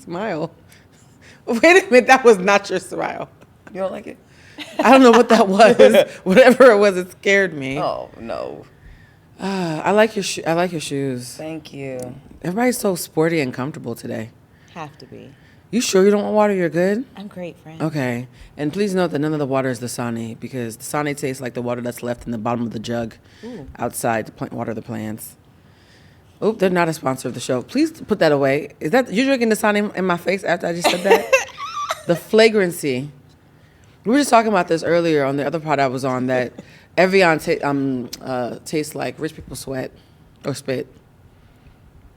Smile. Wait a minute, that was not your smile. You don't like it? I don't know what that was. Whatever it was, it scared me. Oh no. I like your I like your shoes. Thank you. Everybody's so sporty and comfortable today. Have to be. You sure you don't want water? You're good? I'm great, friend. Okay. And please note that none of the water is Dasani because Dasani tastes like the water that's left in the bottom of the jug outside to water the plants. Oh, they're not a sponsor of the show. Please put that away. Is that you drinking Dasani in my face after I just said that? The flagrancy. We were just talking about this earlier on the other pod I was on that Evian tastes like rich people sweat or spit.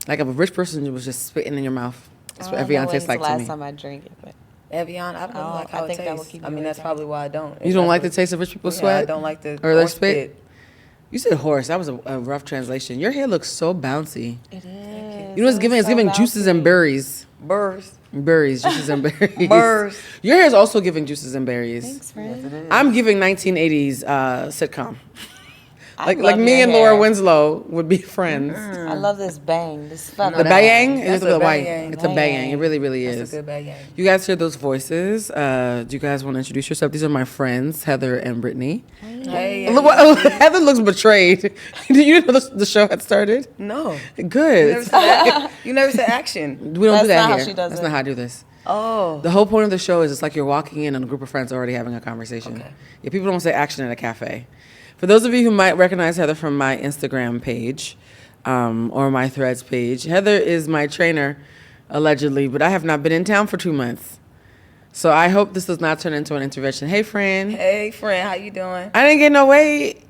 Like if a rich person was just spitting in your mouth. That's what Evian tastes like to me. The last time I drank it, but Evian, I don't like how it tastes. I mean, that's probably why I don't. You don't like the taste of rich people sweat? I don't like the or their spit. You said horse. That was a rough translation. Your hair looks so bouncy. it is. You know what's giving? It's giving juices and berries. Burrs. Berries, juices and berries. Burrs. Your hair is also giving juices and berries. Thanks, friend. Yes, I'm giving 1980s sitcom. I Like me and Laura Winslow would be friends. I love this bang. This fun. The bayang? That's It's a a white. bayang. It's a bayang. It really, really That's is. a good bayang. You guys hear those voices? Do you guys want to introduce yourself? These are my friends, Heather and Brittany. Hey. Heather looks betrayed. Did you know the show had started? No. Good. You never said action. We don't do That's that not how here. she does That's it. not how I do this. Oh. The whole point of the show is it's like you're walking in and a group of friends are already having a conversation. Okay. Yeah, people don't say action in a cafe. For those of you who might recognize Heather from my Instagram page or my Threads page, Heather is my trainer, allegedly, but I have not been in town for 2 months. So I hope this does not turn into an intervention. Hey, friend. Hey, friend, how you doing? I didn't get no weight.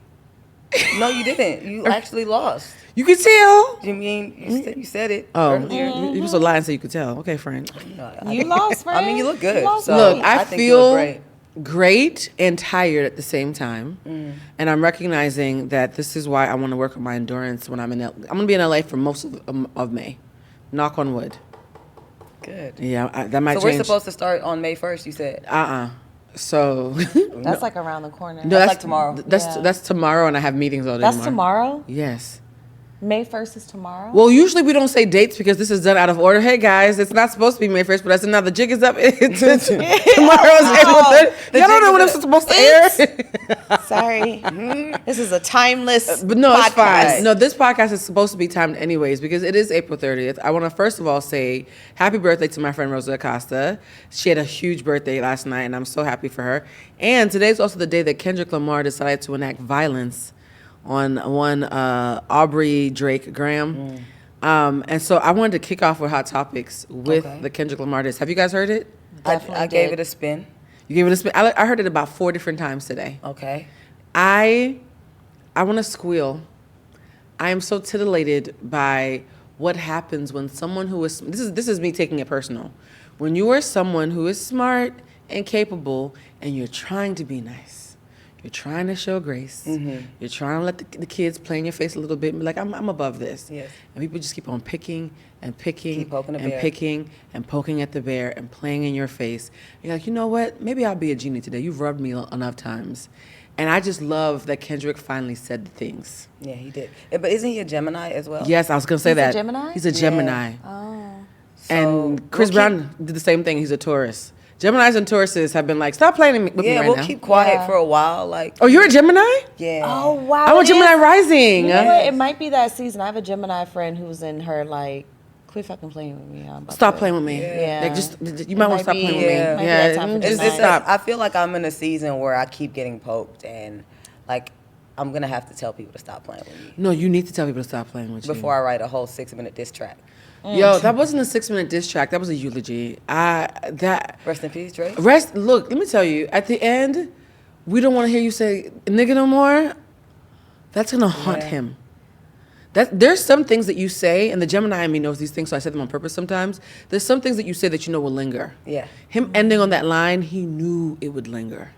No, you didn't. You actually lost. You can tell. You mean you said it Oh, earlier? you was a lie and say you could tell. Okay, friend. You lost, friend. I mean, you look good. So Look, I think you look feel great. great and tired at the same time, and I'm recognizing that this is why I want to work on my endurance when I'm in. I'm gonna be in LA for most of May. Knock on wood. Good. Yeah, that might So change. we're supposed to start on May 1st. You said. So That's like around the corner. no, that's like tomorrow. That's tomorrow, and I have meetings all day. That's tomorrow? Yes. May 1st is tomorrow? Well, usually we don't say dates because this is done out of order. Hey guys, it's not supposed to be May 1st, but I said now the jig is up. Tomorrow's April 3rd. Y'all don't know when it's supposed to air. Sorry. This is a timeless But no, it's podcast. fine. No, this podcast is supposed to be timed anyways because it is April 30th. I want to first of all say happy birthday to my friend Rosa Acosta. She had a huge birthday last night, and I'm so happy for her. And today's also the day that Kendrick Lamar decided to enact violence on one Aubrey Drake Graham. And so I wanted to kick off with Hot Topics with the Kendrick Lamar diss. Have you guys heard it? I gave it a spin. You gave it a spin? I heard it about 4 different times today. Okay. I want to squeal. I am so titillated by what happens when someone who is this is me taking it personal. When you are someone who is smart and capable and you're trying to be nice. You're trying to show grace. You're trying to let the kids play in your face a little bit. Like, I'm above this. Yes. And people just keep on picking and picking Keep poking the and bear. picking and poking at the bear and playing in your face. And you're like, you know what? Maybe I'll be a genie today. You've rubbed me enough times. And I just love that Kendrick finally said the things. Yeah, he did. But isn't he a Gemini as well? Yes, I was going to say He's a that. Gemini? He's a Gemini. Oh. And Chris Brown did the same thing. He's a Taurus. Geminis and Tauruses have been like, stop playing with me Yeah, right we'll now. keep quiet for a while. Like. Oh, you're a Gemini? Yeah. Oh, wow. I'm a it Gemini is. rising. You know what? It might be that season. I have a Gemini friend who's in her, like, quit fucking playing with me. I'm about Stop to- playing with me. Yeah. Like, you might want to stop might playing be- with me. yeah. Might be that time for It's Gemini. just that I feel like I'm in a season where I keep getting poked and like I'm gonna have to tell people to stop playing with me No, you need to tell people to stop playing with you. before I write a whole 6-minute diss track. Yo, that wasn't a 6-minute diss track. That was a eulogy. Rest in peace, Drake. Look, let me tell you. At the end, we don't want to hear you say nigga no more. That's gonna haunt him. There's some things that you say, and the Gemini in me knows these things, so I say them on purpose sometimes. There's some things that you say that you know will linger. Yeah. Him ending on that line, he knew it would linger.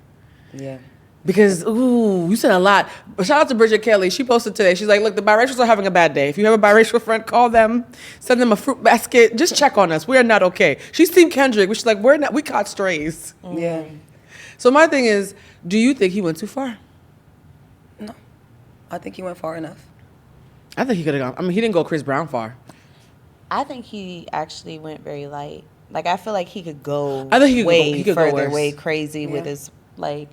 Yeah. Because, ooh, you said a lot. But shout out to Bridget Kelly. She posted today. She's like, look, the biracials are having a bad day. If you have a biracial friend, call them. Send them a fruit basket. Just check on us. We are not okay. She's Team Kendrick, which is like, we caught strays. Yeah. So my thing is, do you think he went too far? No. I think he went far enough. I think he could have gone. I mean, he didn't go Chris Brown far. I think he actually went very light. Like I feel like he could go I think he could go- way he could go further, worse. way crazy with Yeah. his like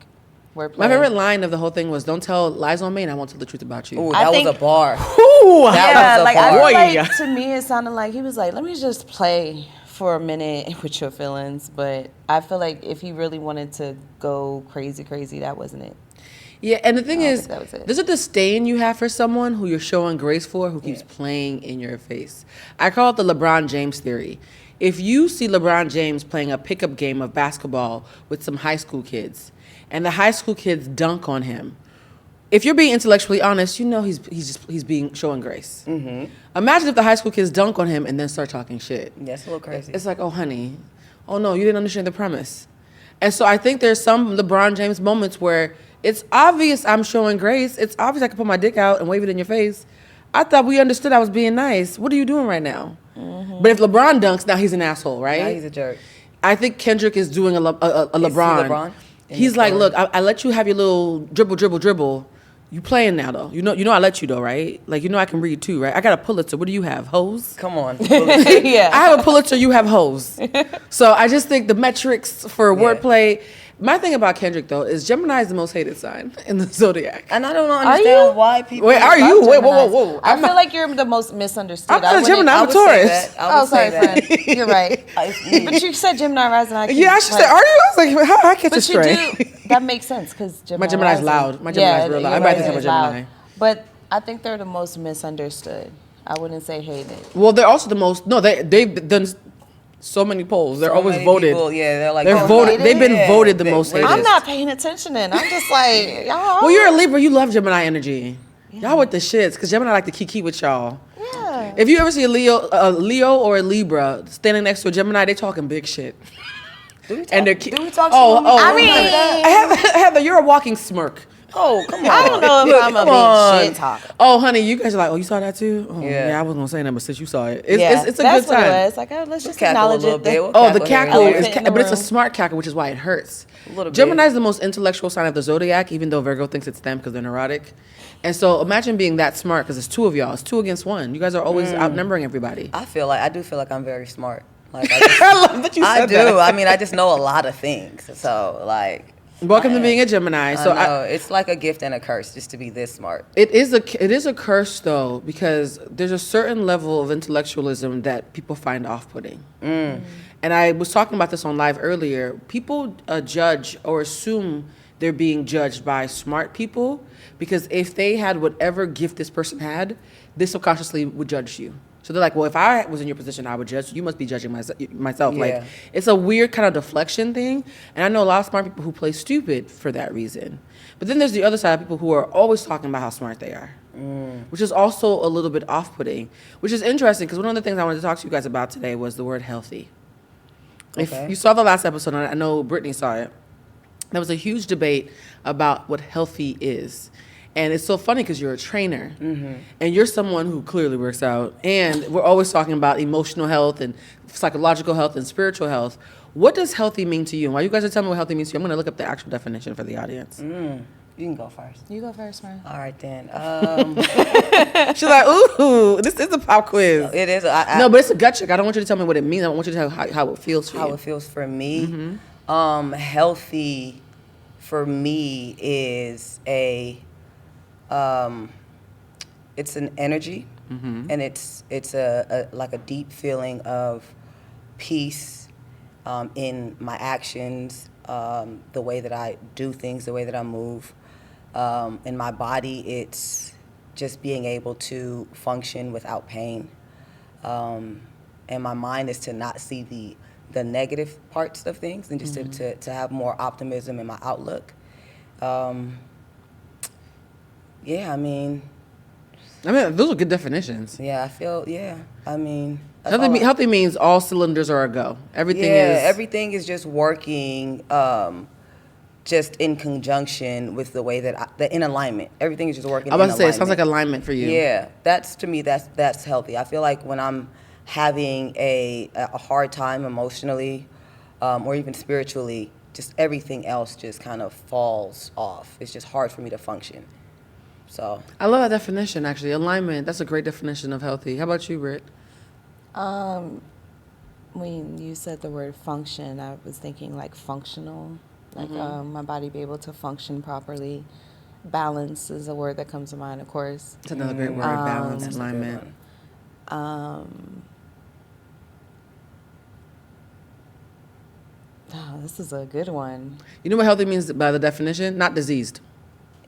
wordplay. My favorite line of the whole thing was, "Don't tell lies on me, and I won't tell the truth about you." Ooh, I that was think- a bar. Ooh, That Yeah, was a like I bar. feel Boy. like to me it sounded like he was like, let me just play for a minute with your feelings. But I feel like if he really wanted to go crazy, that wasn't it. Yeah, and the thing I don't is, think that was it. there's a disdain you have for someone who you're showing grace for, who keeps Yeah. playing in your face. I call it the LeBron James theory. If you see LeBron James playing a pickup game of basketball with some high school kids, and the high school kids dunk on him, if you're being intellectually honest, you know he's being showing grace. Mm-hmm. Imagine if the high school kids dunk on him and then start talking shit. That's a little crazy. It's like, oh honey, oh no, you didn't understand the premise. And so I think there's some LeBron James moments where it's obvious I'm showing grace. It's obvious I can put my dick out and wave it in your face. I thought we understood I was being nice. What are you doing right now? Mm-hmm. But if LeBron dunks, now he's an asshole, right? Now he's a jerk. I think Kendrick is doing a LeBron. LeBron in He's the like, story? look, I let you have your little dribble. You playing now though. You know I let you though, right? Like I can read too, right? I got a Pulitzer. What do you have? Hose? Come on. Yeah. I have a Pulitzer, you have hose. So I just think the metrics for Yeah. wordplay. My thing about Kendrick though is Gemini is the most hated sign in the zodiac. And I don't you? understand why people. Wait, are you? Wait, whoa, Geminis. whoa, whoa. I feel like you're the most misunderstood. I'm not a wouldn't- Gemini, I I'm a would say Taurus. that. I Oh, would sorry, say that. friend. You're right. It's me. But you said Gemini rising. I Yeah, she said, are you? I was like, how I catch a But you stray? do. That makes sense because Gemini. My Gemini's rising. loud. My Gemini's real loud. your Everybody thinks rising I'm a is Gemini. loud. But I think they're the most misunderstood. I wouldn't say hated. Well, they're also the most. No, they've done so many polls. They're So always many voted. people, yeah, they're like, They're oh, voted. hated? They've been Yeah, voted the they- most we're hated. I'm not paying attention then. I'm just like, y'all. Well, you're a Libra. You love Gemini energy. Y'all with the shits because Gemini like to kiki with y'all. Yeah. If you ever see a Leo or a Libra standing next to a Gemini, they talking big shit. Do we talk, And they're do we talk oh, shit on oh, I me? mean- Heather, you're a walking smirk. Oh, come on. I don't know if I'm a Come on. big shit talker. Oh, honey, you guys are like, oh, you saw that too? Oh, Yeah. yeah, I wasn't gonna say that, but since you saw it, it's, Yeah, it's a that's good what time. it was. Like, oh, let's just Cackle a acknowledge little it. bit. We'll Oh, the cackle here cackle and is, Elephant in the but it's a room. smart cackle, which is why it hurts. A little bit. Gemini is the most intellectual sign of the zodiac, even though Virgo thinks it's them because they're neurotic. And so imagine being that smart because it's two of y'all. It's 2 against 1. You guys are always outnumbering everybody. I do feel like I'm very smart. Like I, just, I love that you I said do. that. I mean, I just know a lot of things. So like, Welcome to being a Gemini. So I know it's like a gift and a curse just to be this smart. it is a curse though because there's a certain level of intellectualism that people find off-putting. And I was talking about this on live earlier. People judge or assume they're being judged by smart people because if they had whatever gift this person had, they subconsciously would judge you. So they're like, well, if I was in your position, I would judge. You must be judging myself. Yeah. Like, it's a weird kind of deflection thing. And I know a lot of smart people who play stupid for that reason. But then there's the other side of people who are always talking about how smart they are, which is also a little bit off-putting, which is interesting because one of the things I wanted to talk to you guys about today was the word healthy. Okay. If you saw the last episode, and I know Brittany saw it, there was a huge debate about what healthy is. And it's so funny because you're a trainer and you're someone who clearly works out. And we're always talking about emotional health and psychological health and spiritual health. What does healthy mean to you? And while you guys are telling me what healthy means to you, I'm going to look up the actual definition for the audience. You can go first. You go first, man. All right then. She's like, ooh, this is a pop quiz. It is. No, but it's a gut check. I don't want you to tell me what it means. I want you to tell how it feels for how you. it feels for me. Healthy for me is it's an energy, and it's a like a deep feeling of peace in my actions, the way that I do things, the way that I move. In my body, it's just being able to function without pain. And my mind is to not see the negative parts of things and just to have more optimism in my outlook. Yeah, I mean, those are good definitions. yeah, I feel, yeah, I mean. that's all Healthy means all cylinders are a go. Everything yeah, is. everything is just working just in conjunction with the way that, in alignment. Everything is just working I was in about to say, it sounds like alignment. alignment for you. Yeah, to me, that's healthy. I feel like when I'm having a hard time emotionally or even spiritually, just everything else just kind of falls off. It's just hard for me to function. So I love that definition, actually. Alignment, that's a great definition of healthy. How about you, Britt? when you said the word function, I was thinking like functional, like my body be able to function properly. Balance is a word that comes to mind, of course. It's another great word, balance, That's a good alignment. one. Oh, this is a good one. You know what healthy means by the definition? Not diseased.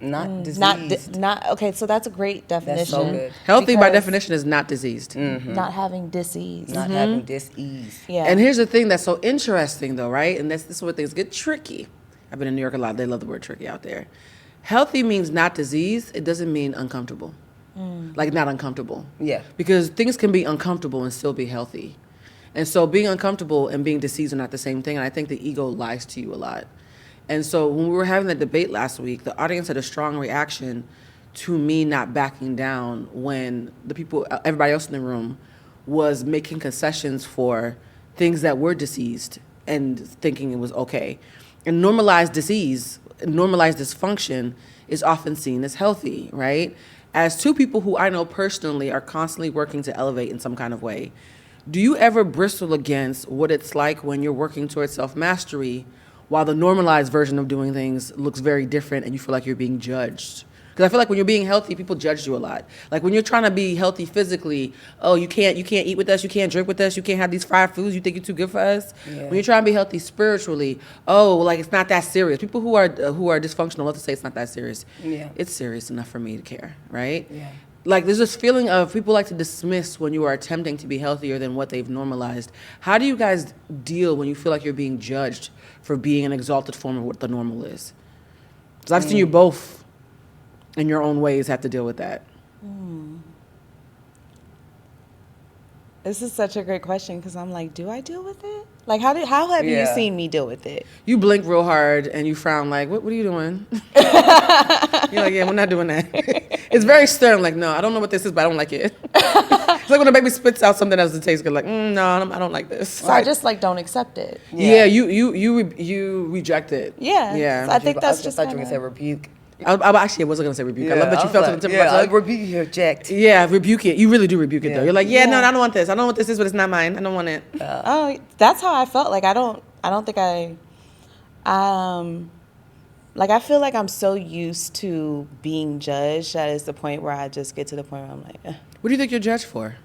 Not diseased. Not okay. So that's a great definition. That's so good. Healthy by Because definition is not diseased. not having disease. Not having dis-ease. Yeah. And here's the thing that's so interesting, though, right? And this is where things get tricky. I've been in New York a lot. They love the word tricky out there. Healthy means not diseased. It doesn't mean uncomfortable. Like not uncomfortable. Yeah. Because things can be uncomfortable and still be healthy. And so being uncomfortable and being diseased are not the same thing. And I think the ego lies to you a lot. And so when we were having that debate last week, the audience had a strong reaction to me not backing down when the people, everybody else in the room, was making concessions for things that were diseased and thinking it was okay. And normalized disease, normalized dysfunction is often seen as healthy, right? As two people who I know personally are constantly working to elevate in some kind of way, do you ever bristle against what it's like when you're working towards self-mastery while the normalized version of doing things looks very different and you feel like you're being judged? Because I feel like when you're being healthy, people judge you a lot. Like when you're trying to be healthy physically, oh, you can't eat with us, you can't drink with us, you can't have these fried foods, you think you're too good for us. Yeah. When you're trying to be healthy spiritually, oh, like it's not that serious. People who are dysfunctional love to say it's not that serious. Yeah. It's serious enough for me to care, right? Yeah. Like there's this feeling of people like to dismiss when you are attempting to be healthier than what they've normalized. How do you guys deal when you feel like you're being judged for being an exalted form of what the normal is? Because I've seen you both in your own ways have to deal with that. This is such a great question because I'm like, do I deal with it? Like, how have you Yeah. seen me deal with it? You blink real hard and you frown like, what are you doing? You're like, yeah, we're not doing that. It's very stern, like, no, I don't know what this is, but I don't like it. It's like when a baby spits out something that doesn't taste good, like, no, I don't like this. So I just like don't accept it. Yeah, you reject it. Yeah. Yeah. So I think that's I just thought you were kinda- gonna say rebuke. I actually wasn't gonna say rebuke. I love that you felt it in the tip of my I tongue. rebuke you, reject. Yeah, rebuke it. You really do rebuke it though. Yeah. You're like, no, Yeah. I don't want this. I don't know what this is, but it's not mine. I don't want it. Oh, that's how I felt. Like I don't think like I feel like I'm so used to being judged that it's the point where I just get to the point where I'm like, What do you think you're judged for?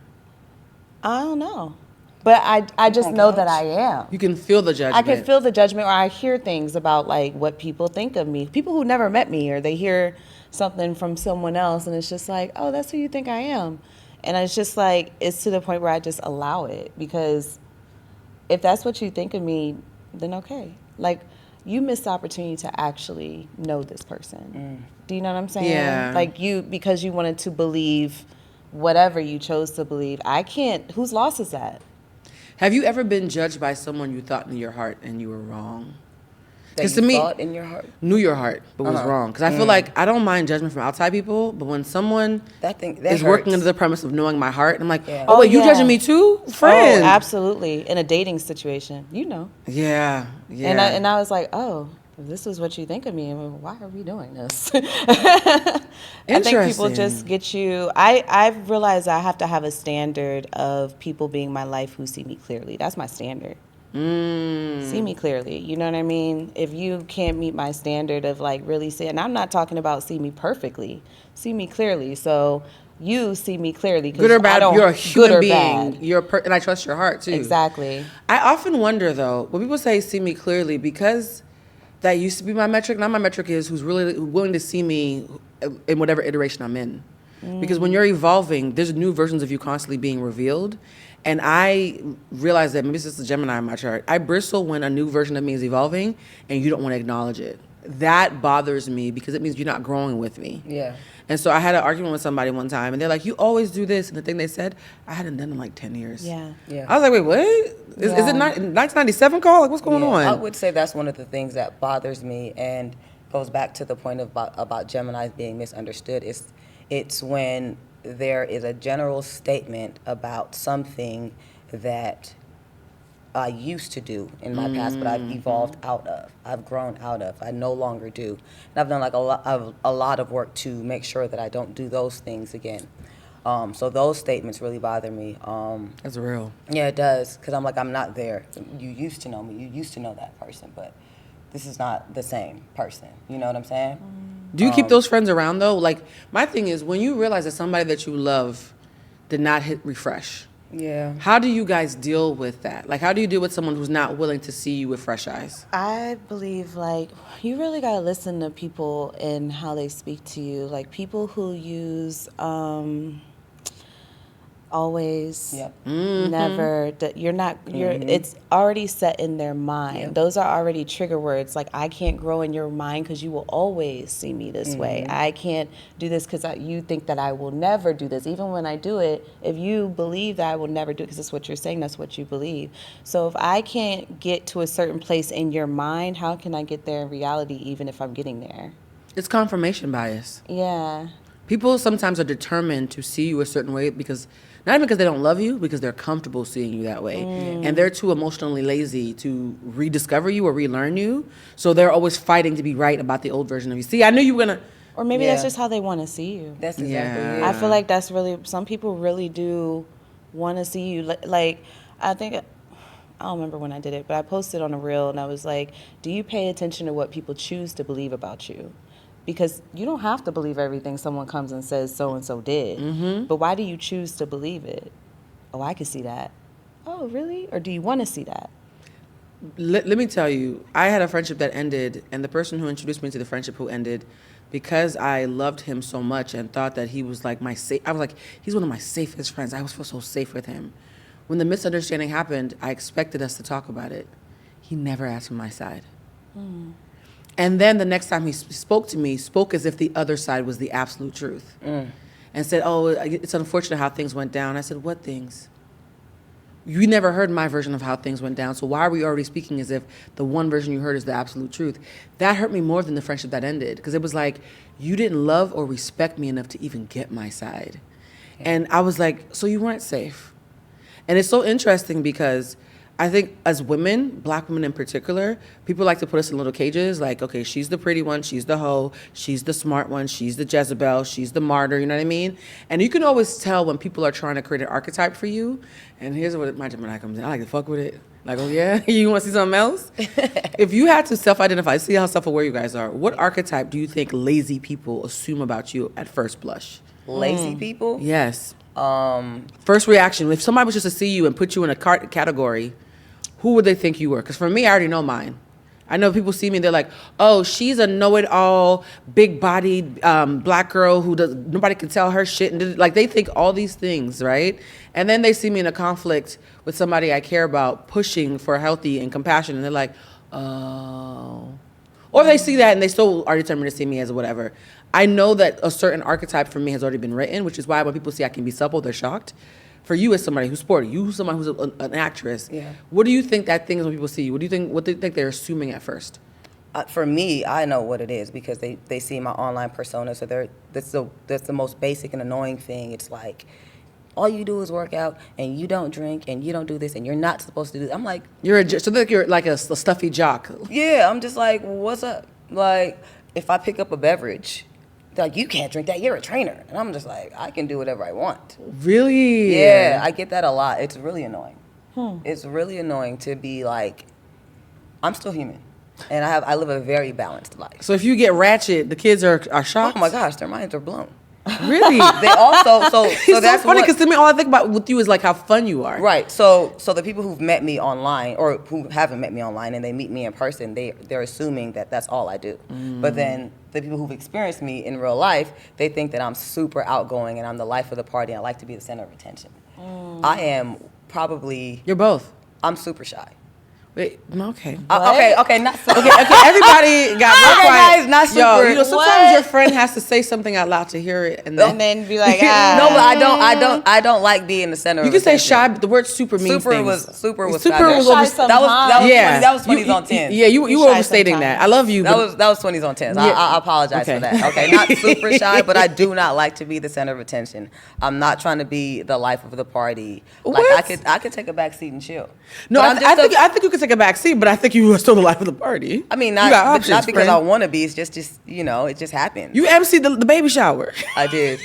I don't know. But I just know that I am. You can feel the judgment. I can feel the judgment, or I hear things about like what people think of me. People who never met me, or they hear something from someone else, and it's just like, oh, that's who you think I am. And it's just like, it's to the point where I just allow it, because if that's what you think of me, then okay. Like, you missed the opportunity to actually know this person. Do you know what I'm saying? Yeah. Like because you wanted to believe whatever you chose to believe. I can't, whose loss is that? Have you ever been judged by someone you thought in your heart and you were wrong? That 'Cause you to me- thought in your heart. Knew your heart, but was wrong. Because I feel like I don't mind judgment from outside people, but when someone That is working under the premise of knowing my heart, I'm like, Yeah. oh, wait, you yeah. judging me too? Friend. Oh, absolutely. In a dating situation, you know. Yeah, yeah. And I was like, oh, if this is what you think of me, why are we doing this? I think people Interesting. just get you. I've realized I have to have a standard of people being in my life who see me clearly. That's my standard. See me clearly. You know what I mean? If you can't meet my standard of like really seeing, and I'm not talking about see me perfectly, see me clearly. So you see me clearly. 'Cause Good or I bad, don't- you're a good human or being. bad. And I trust your heart too. Exactly. I often wonder though, when people say see me clearly, because that used to be my metric. Now my metric is who's really willing to see me in whatever iteration I'm in. Because when you're evolving, there's new versions of you constantly being revealed. And I realize that maybe it's just a Gemini in my chart. I bristle when a new version of me is evolving and you don't want to acknowledge it. That bothers me because it means you're not growing with me. Yeah. And so I had an argument with somebody one time, and they're like, you always do this. And the thing they said, I hadn't done in like 10 years. Yeah. Yeah. I was like, wait, what? Is it 1997 call? Like, what's going on? I would say that's one of the things that bothers me and goes back to the point about Geminis being misunderstood. It's when there is a general statement about something that I used to do in my past, but I've evolved out of. I've grown out of. I no longer do. And I've done like a lot of work to make sure that I don't do those things again. So those statements really bother me. That's real. Yeah, it does, because I'm like, I'm not there. You used to know me. You used to know that person, but this is not the same person. You know what I'm saying? Do you keep those friends around though? Like, my thing is, when you realize that somebody that you love did not hit refresh, Yeah. how do you guys deal with that? Like, how do you deal with someone who's not willing to see you with fresh eyes? I believe, like, you really got to listen to people and how they speak to you. Like, people who use always, Yep. never, it's already set in their mind. Yep. Those are already trigger words. Like, I can't grow in your mind because you will always see me this way. I can't do this because you think that I will never do this. Even when I do it, if you believe that I will never do it because that's what you're saying, that's what you believe. So if I can't get to a certain place in your mind, how can I get there in reality even if I'm getting there? It's confirmation bias. Yeah. People sometimes are determined to see you a certain way because, not even because they don't love you, because they're comfortable seeing you that way. And they're too emotionally lazy to rediscover you or relearn you. So they're always fighting to be right about the old version of you. See, I knew you were going to... Or maybe Yeah. that's just how they want to see you. That's exactly Yeah. it. I feel like that's really, some people really do want to see you. Like, I think, I don't remember when I did it, but I posted on a reel and I was like, do you pay attention to what people choose to believe about you? Because you don't have to believe everything someone comes and says so-and-so did. But why do you choose to believe it? Oh, I can see that. Oh, really? Or do you want to see that? Let me tell you, I had a friendship that ended, and the person who introduced me to the friendship who ended, because I loved him so much and thought that he was like I was like, he's one of my safest friends. I always feel so safe with him. When the misunderstanding happened, I expected us to talk about it. He never asked for my side. And then the next time he spoke to me, spoke as if the other side was the absolute truth. And said, oh, it's unfortunate how things went down. I said, what things? You never heard my version of how things went down, so why are we already speaking as if the one version you heard is the absolute truth? That hurt me more than the friendship that ended, because it was like, you didn't love or respect me enough to even get my side. And I was like, so you weren't safe. And it's so interesting because I think as women, black women in particular, people like to put us in little cages. Like, okay, she's the pretty one, she's the hoe, she's the smart one, she's the Jezebel, she's the martyr, you know what I mean? And you can always tell when people are trying to create an archetype for you. And here's what my Gemini comes in. I like to fuck with it. Like, oh yeah, you want to see something else? If you had to self-identify, see how self-aware you guys are, what archetype do you think lazy people assume about you at first blush? Lazy people? Yes. First reaction, if somebody was just to see you and put you in a category, who would they think you were? Because for me, I already know mine. I know people see me, they're like, oh, she's a know-it-all, big-bodied black girl who nobody can tell her shit. And like, they think all these things, right? And then they see me in a conflict with somebody I care about, pushing for healthy and compassion, and they're like, oh. Or they see that and they still are determined to see me as whatever. I know that a certain archetype for me has already been written, which is why when people see I can be supple, they're shocked. For you as somebody who's sporty, you somebody who's an actress, Yeah. What do you think that thing is when people see you? What do you think they're assuming at first? For me, I know what it is because they see my online persona. So that's the most basic and annoying thing. It's like, all you do is work out, and you don't drink, and you don't do this, and you're not supposed to do this. I'm like, So you're like a stuffy jock. yeah. I'm just like, what's up? Like, if I pick up a beverage, they're like, you can't drink that. You're a trainer, and I'm just like, I can do whatever I want. Really? Yeah, I get that a lot. It's really annoying. It's really annoying to be like, I'm still human, and I live a very balanced life. So if you get ratchet, the kids are shocked. Oh my gosh, their minds are blown. Really? They also so It's that's so funny what- because to me, all I think about with you is like how fun you are. Right. So the people who've met me online or who haven't met me online and they meet me in person, they're assuming that that's all I do. But then the people who've experienced me in real life, they think that I'm super outgoing and I'm the life of the party and I like to be the center of attention. I am probably, You're both. I'm super shy. Wait, okay. Okay, not super. Okay, everybody got real Okay, quiet. guys, not Yo, super. you know, sometimes What? your friend has to say something out loud to hear it, and then And then be like, No, but I don't like being the center you of can say attention. shy, but the word super means Super things. was Super fabulous. was Shy over. sometimes. That was 20s on 10s. Yeah, you were shy overstating that. sometimes. I love you. That but- was 20s on 10s. Yeah. I apologize Okay. for that. Okay, not super shy, but I do not like to be the center of attention. I'm not trying to be the life of the party. Like What? I could take a back seat and chill. No, But I think you can take a back seat, but I think you are still the life of the party. I mean, You got options, not because I friend. want to be. It's just you know, it just happened. You emceed the baby shower. I did.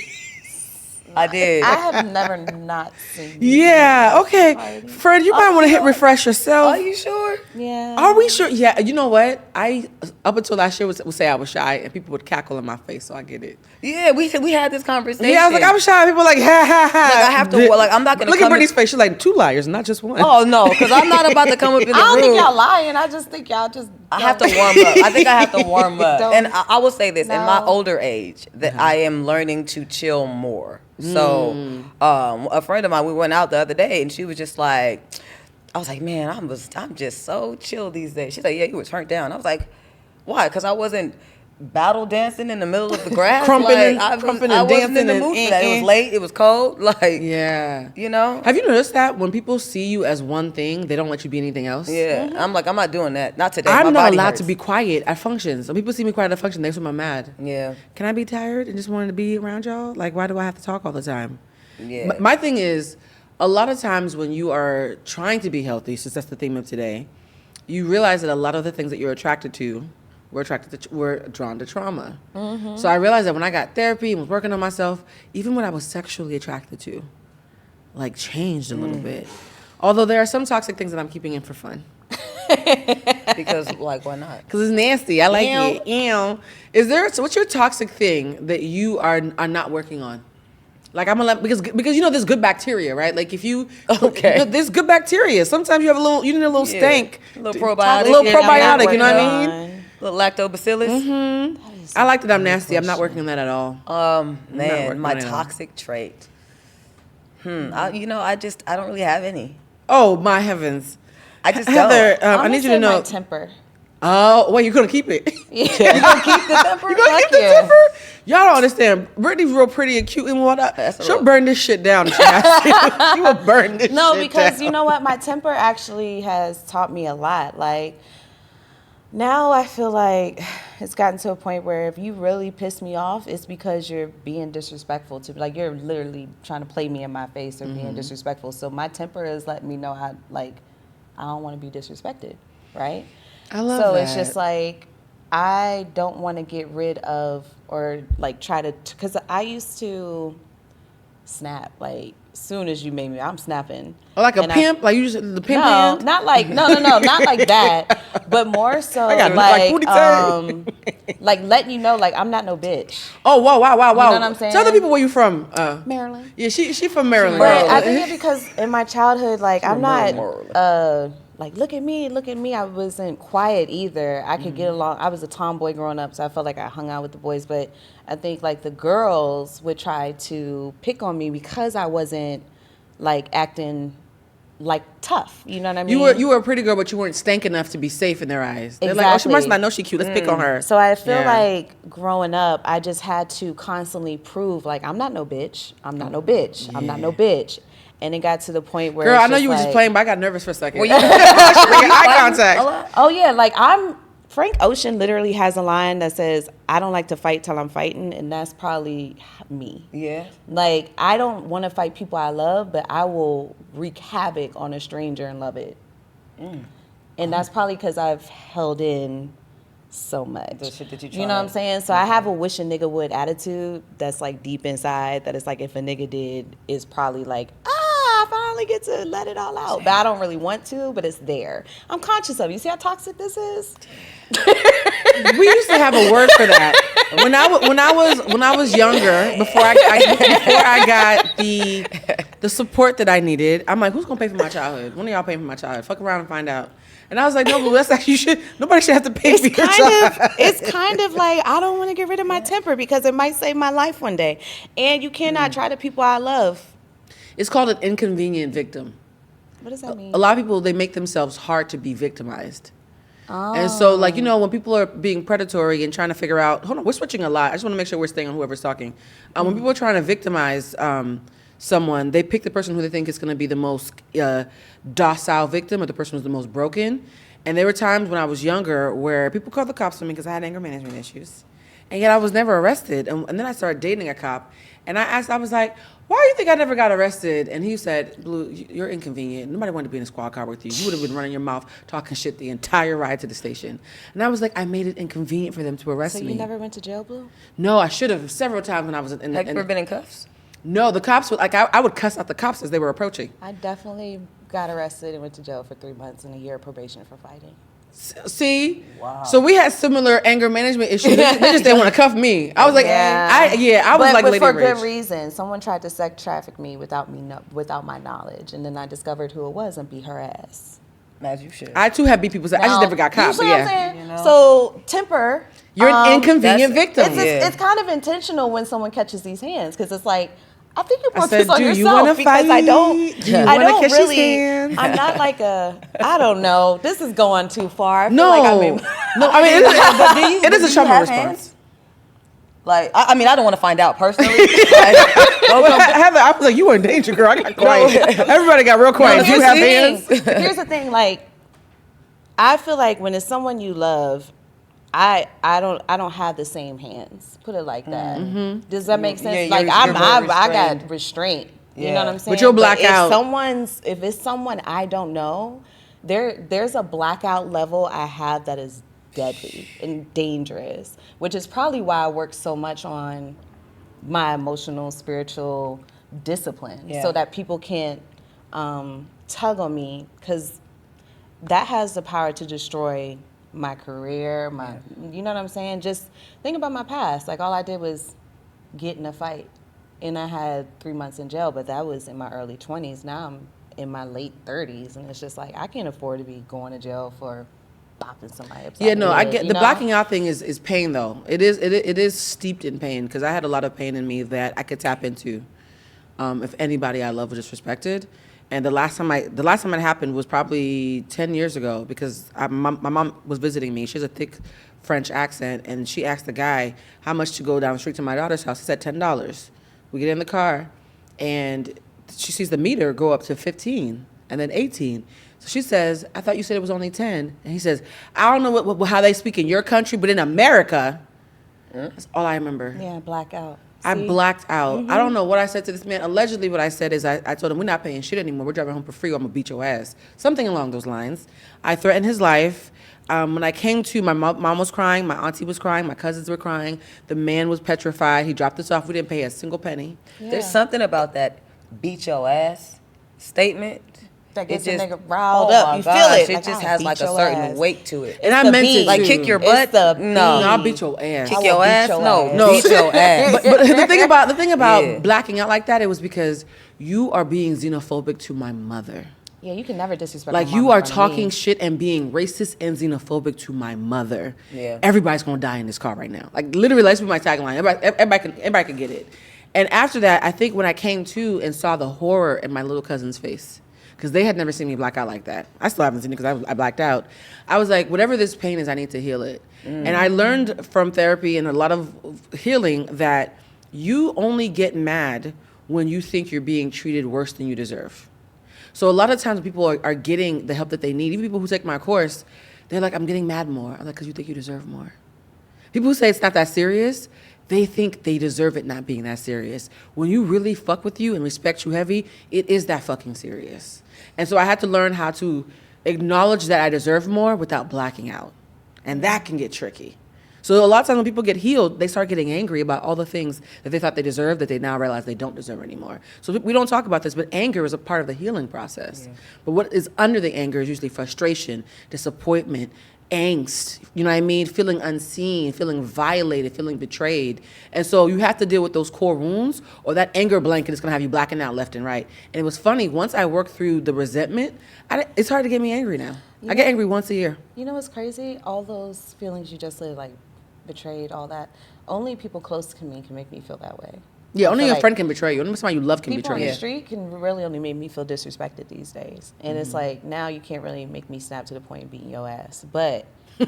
I did. I have never not seen. Yeah. Okay. Party. Fred, you might want to hit refresh yourself. Are you sure? Yeah. Are we sure? Yeah. You know what? I up until last year would say I was shy, and people would cackle in my face, so I get it. Yeah, we had this conversation. Yeah, I was like, I'm shy. People were like, ha ha ha. Like, I have to. Like, I'm not gonna look come at Brittany's face. She's like, 2 liars, not just one. Oh no, because I'm not about to come up in the room. I don't think y'all lying. I just think y'all just. I have to warm up. I think I have to warm up. Don't- And I will say this, in my No. older age, that I am learning to chill more. So a friend of mine, we went out the other day, and she was just like, I was like, man, I'm just so chill these days. She's like, yeah, you were turned down. I was like, why? Because I wasn't battle dancing in the middle of the grass. Crumping and I wasn't dancing in the and mood for that. It eh. was late. It was cold. Like, Yeah. you know? Have you noticed that when people see you as one thing, they don't let you be anything else? Yeah. I'm like, I'm not doing that. Not today. I'm My not body allowed hurts. to be quiet at functions. When people see me quiet at a function, they assume I'm mad. Yeah. Can I be tired and just wanting to be around y'all? Like, why do I have to talk all the time? Yeah. My thing is, a lot of times when you are trying to be healthy, since that's the theme of today, you realize that a lot of the things that you're attracted to, we're drawn to trauma. Mm-hmm. So I realized that when I got therapy and was working on myself, even what I was sexually attracted to, like, changed a little bit. Although there are some toxic things that I'm keeping in for fun. Because, like, why not? Because it's nasty. I like Ew. it. Ew. So what's your toxic thing that you are not working on? Like, I'm gonna let, because you know there's good bacteria, right? Like, if you there's good bacteria. Sometimes you have you need a little Yeah. stank, A little probiotic. a little Yeah, I'm not probiotic. You know what I working mean? Little lactobacillus. I like that I'm nasty. I'm not working on that at all. Man, working my on it. toxic trait. I don't really have any. Oh my heavens, I just Heather, don't. I need you to know. My temper. Oh, well, you're gonna keep it. You gonna keep the temper? You gonna keep the temper? Y'all don't understand. Brittany's real pretty and cute and whatnot. That's a She'll little- burn this shit down if she has to. She will burn this No, shit because down. you know what? My temper actually has taught me a lot. Like, now I feel like it's gotten to a point where if you really piss me off, it's because you're being disrespectful to me. Like, you're literally trying to play me in my face or being disrespectful. So my temper is letting me know I don't want to be disrespected, right? I love so that. it's just like, I don't want to get rid of or like try to, because I used to snap like soon as you made me, I'm snapping. Oh, like a And pimp? Like you just the pimp No, hand? not like not like that, but more so I got it, like booty like letting you know like I'm not no bitch. Oh, wow. You know what I'm saying? Tell the people where you from. Maryland. Yeah, she from Maryland. But I think it's because in my childhood, like I'm not Maryland. like look at me. I wasn't quiet either. I could get along. I was a tomboy growing up, so I felt like I hung out with the boys. But I think like the girls would try to pick on me because I wasn't like acting like tough. You know what I mean? You were a pretty girl, but you weren't stank enough to be safe in their eyes. They're like, oh, she must not know she cute. Let's pick on her. So I feel Yeah. like growing up, I just had to constantly prove like I'm not no bitch. I'm not no bitch. I'm not no bitch. And it got to the point where Girl, it's I know you were just like- playing, but I got nervous for a second. Were you- Making eye contact. Oh yeah, like Frank Ocean literally has a line that says, "I don't like to fight till I'm fighting," and that's probably me. Yeah. Like I don't want to fight people I love, but I will wreak havoc on a stranger and love it. And that's probably because I've held in so much. The shit that you know what I'm tried. saying? So I have a wish a nigga would attitude that's like deep inside. That is like if a nigga did, is probably like, I finally get to let it all out. But I don't really want to, but it's there. I'm conscious of it. You see how toxic this is? We used to have a word for that. When I was younger, before I got the support that I needed, I'm like, who's gonna pay for my childhood? One of y'all pay for my childhood. Fuck around and find out. And I was like, no, but that's actually nobody should have to pay for your child. It's kind of like I don't want to get rid of my temper because it might save my life one day. And you cannot try to people I love. It's called an inconvenient victim. What does that mean? A lot of people, they make themselves hard to be victimized. And so, like, you know, when people are being predatory and trying to figure out, hold on, we're switching a lot. I just want to make sure we're staying on whoever's talking. When people are trying to victimize someone, they pick the person who they think is going to be the most docile victim or the person who's the most broken. And there were times when I was younger where people called the cops on me because I had anger management issues. And yet I was never arrested. And then I started dating a cop. And I was like, why do you think I never got arrested? And he said, Blue, you're inconvenient. Nobody wanted to be in a squad car with you. You would have been running your mouth, talking shit the entire ride to the station. And I was like, I made it inconvenient for them to arrest So me. you never went to jail, Blue? No, I should have several times when I was in Have you ever been in cuffs? No, the cops were like, I would cuss out the cops as they were approaching. I definitely got arrested and went to jail for 3 months and a year of probation for fighting. See? Wow. So we had similar anger management issues. They just didn't want to cuff me. I was like, Yeah. I was like but Lady for Rage. good reason. Someone tried to sex traffic me without my knowledge, and then I discovered who it was and beat her ass. As you should. I too have beat people. I just never got caught. You see But what I'm yeah. saying? You know? So temper. You're an inconvenient victim. It's kind of intentional when someone catches these hands because it's like, I think you I brought said, this on "Do you yourself wanna because I fight? don't. Do you I wanna don't catch his really. hands?" I'm not like I don't know. This is going too far. I feel No. like I mean, No, I mean, But do you- it is do a you trauma have response. hands? Like, I mean, I don't want to find out personally. Well, Heather, I was like, you were in danger, girl. I got quiet. Everybody got real quiet. Do you have hands? Here's the thing, like, I feel like when it's someone you love, I don't have the same hands. Put it like that. Does that make sense? Yeah, like you're more I restrained. got restraint. You Yeah. know what I'm saying? But you'll black out. If it's someone I don't know, there's a blackout level I have that is deadly and dangerous, which is probably why I work so much on my emotional, spiritual discipline, Yeah. so that people can't tug on me, because that has the power to destroy my career, you know what I'm saying? Just think about my past. Like, all I did was get in a fight, and I had 3 months in jail, but that was in my early 20s. Now I'm in my late 30s, and it's just like, I can't afford to be going to jail for bopping somebody upside Yeah, no, the I head, get you the know? blacking out thing is pain though. It is steeped in pain because I had a lot of pain in me that I could tap into if anybody I love was disrespected. And the last time it happened was probably 10 years ago because my mom was visiting me. She has a thick French accent, and she asked the guy how much to go down the street to my daughter's house. He said $10. We get in the car, and she sees the meter go up to 15 and then 18. So she says, "I thought you said it was only 10." And he says, "I don't know how they speak in your country, but in America," that's all I remember. Yeah, blackout. I See? blacked out. I don't know what I said to this man. Allegedly, what I said is I told him, "We're not paying shit anymore. We're driving home for free, or I'm going to beat your ass." Something along those lines. I threatened his life. When I came to, my mom was crying, my auntie was crying, my cousins were crying. The man was petrified. He dropped us off. We didn't pay a single penny. Yeah. There's something about that beat your ass statement. That gets It a just- nigga riled oh up. my You gosh, feel it. It Like, just I'll has beat like a your certain ass. weight to it. And I the meant beat. it Like too. kick your It's butt. the No, beat. I'll beat your ass. kick I will your beat ass. your No, ass. No. beat your ass. But the thing about Yeah. blacking out like that, it was because you are being xenophobic to my mother. Yeah, you can never disrespect Like, my you mom in are front of talking me. shit and being racist and xenophobic to my mother. Yeah. Everybody's gonna die in this car right now. Like, literally, that's be my tagline. Everybody can get it. And after that, I think when I came to and saw the horror in my little cousin's face, because they had never seen me black out like that. I still haven't seen it because I blacked out. I was like, whatever this pain is, I need to heal it. And I learned from therapy and a lot of healing that you only get mad when you think you're being treated worse than you deserve. So a lot of times people are getting the help that they need. Even people who take my course, they're like, "I'm getting mad more." I'm like, "Because you think you deserve more." People who say it's not that serious, they think they deserve it not being that serious. When you really fuck with you and respect you heavy, it is that fucking serious. And so I had to learn how to acknowledge that I deserve more without blacking out. And that can get tricky. So a lot of times when people get healed, they start getting angry about all the things that they thought they deserved that they now realize they don't deserve anymore. So we don't talk about this, but anger is a part of the healing process. Yeah. But what is under the anger is usually frustration, disappointment, angst, you know what I mean? Feeling unseen, feeling violated, feeling betrayed. And so you have to deal with those core wounds, or that anger blanket is gonna have you blacking out left and right. And it was funny, once I worked through the resentment, it's hard to get me angry now. I get angry once a year. You know what's crazy? All those feelings you just said, like betrayed, all that, only people close to me can make me feel that way. Yeah, I only feel your like friend can betray you. Only somebody you love can people on betray the you. street can really only make me feel disrespected these days. And it's like, now you can't really make me snap to the point of beating your ass. But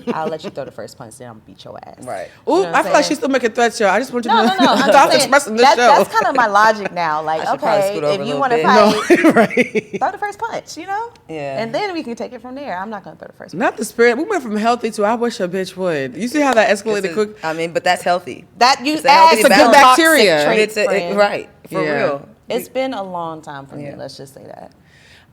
I'll let you throw the first punch, then I'm gonna beat your ass. Right. Ooh, You know what I I'm feel like saying? she's still making threats, y'all. I just want you No, to no, no. I'm stop just saying, expressing this show. that's kind of my logic now. Like, I should probably okay, scoot over if a you little want to bit. fight, No, right. throw the first punch, you know? Yeah. And then we can take it from there. I'm not gonna throw the first punch. Not the spirit. We went from healthy to I wish a bitch would. You see how that escalated quick? I mean, but that's healthy. That you It's a healthy add some balance. toxic Bacteria. traits, friend. Right, for Yeah. real. It's been a long time for me. Yeah. Let's just say that.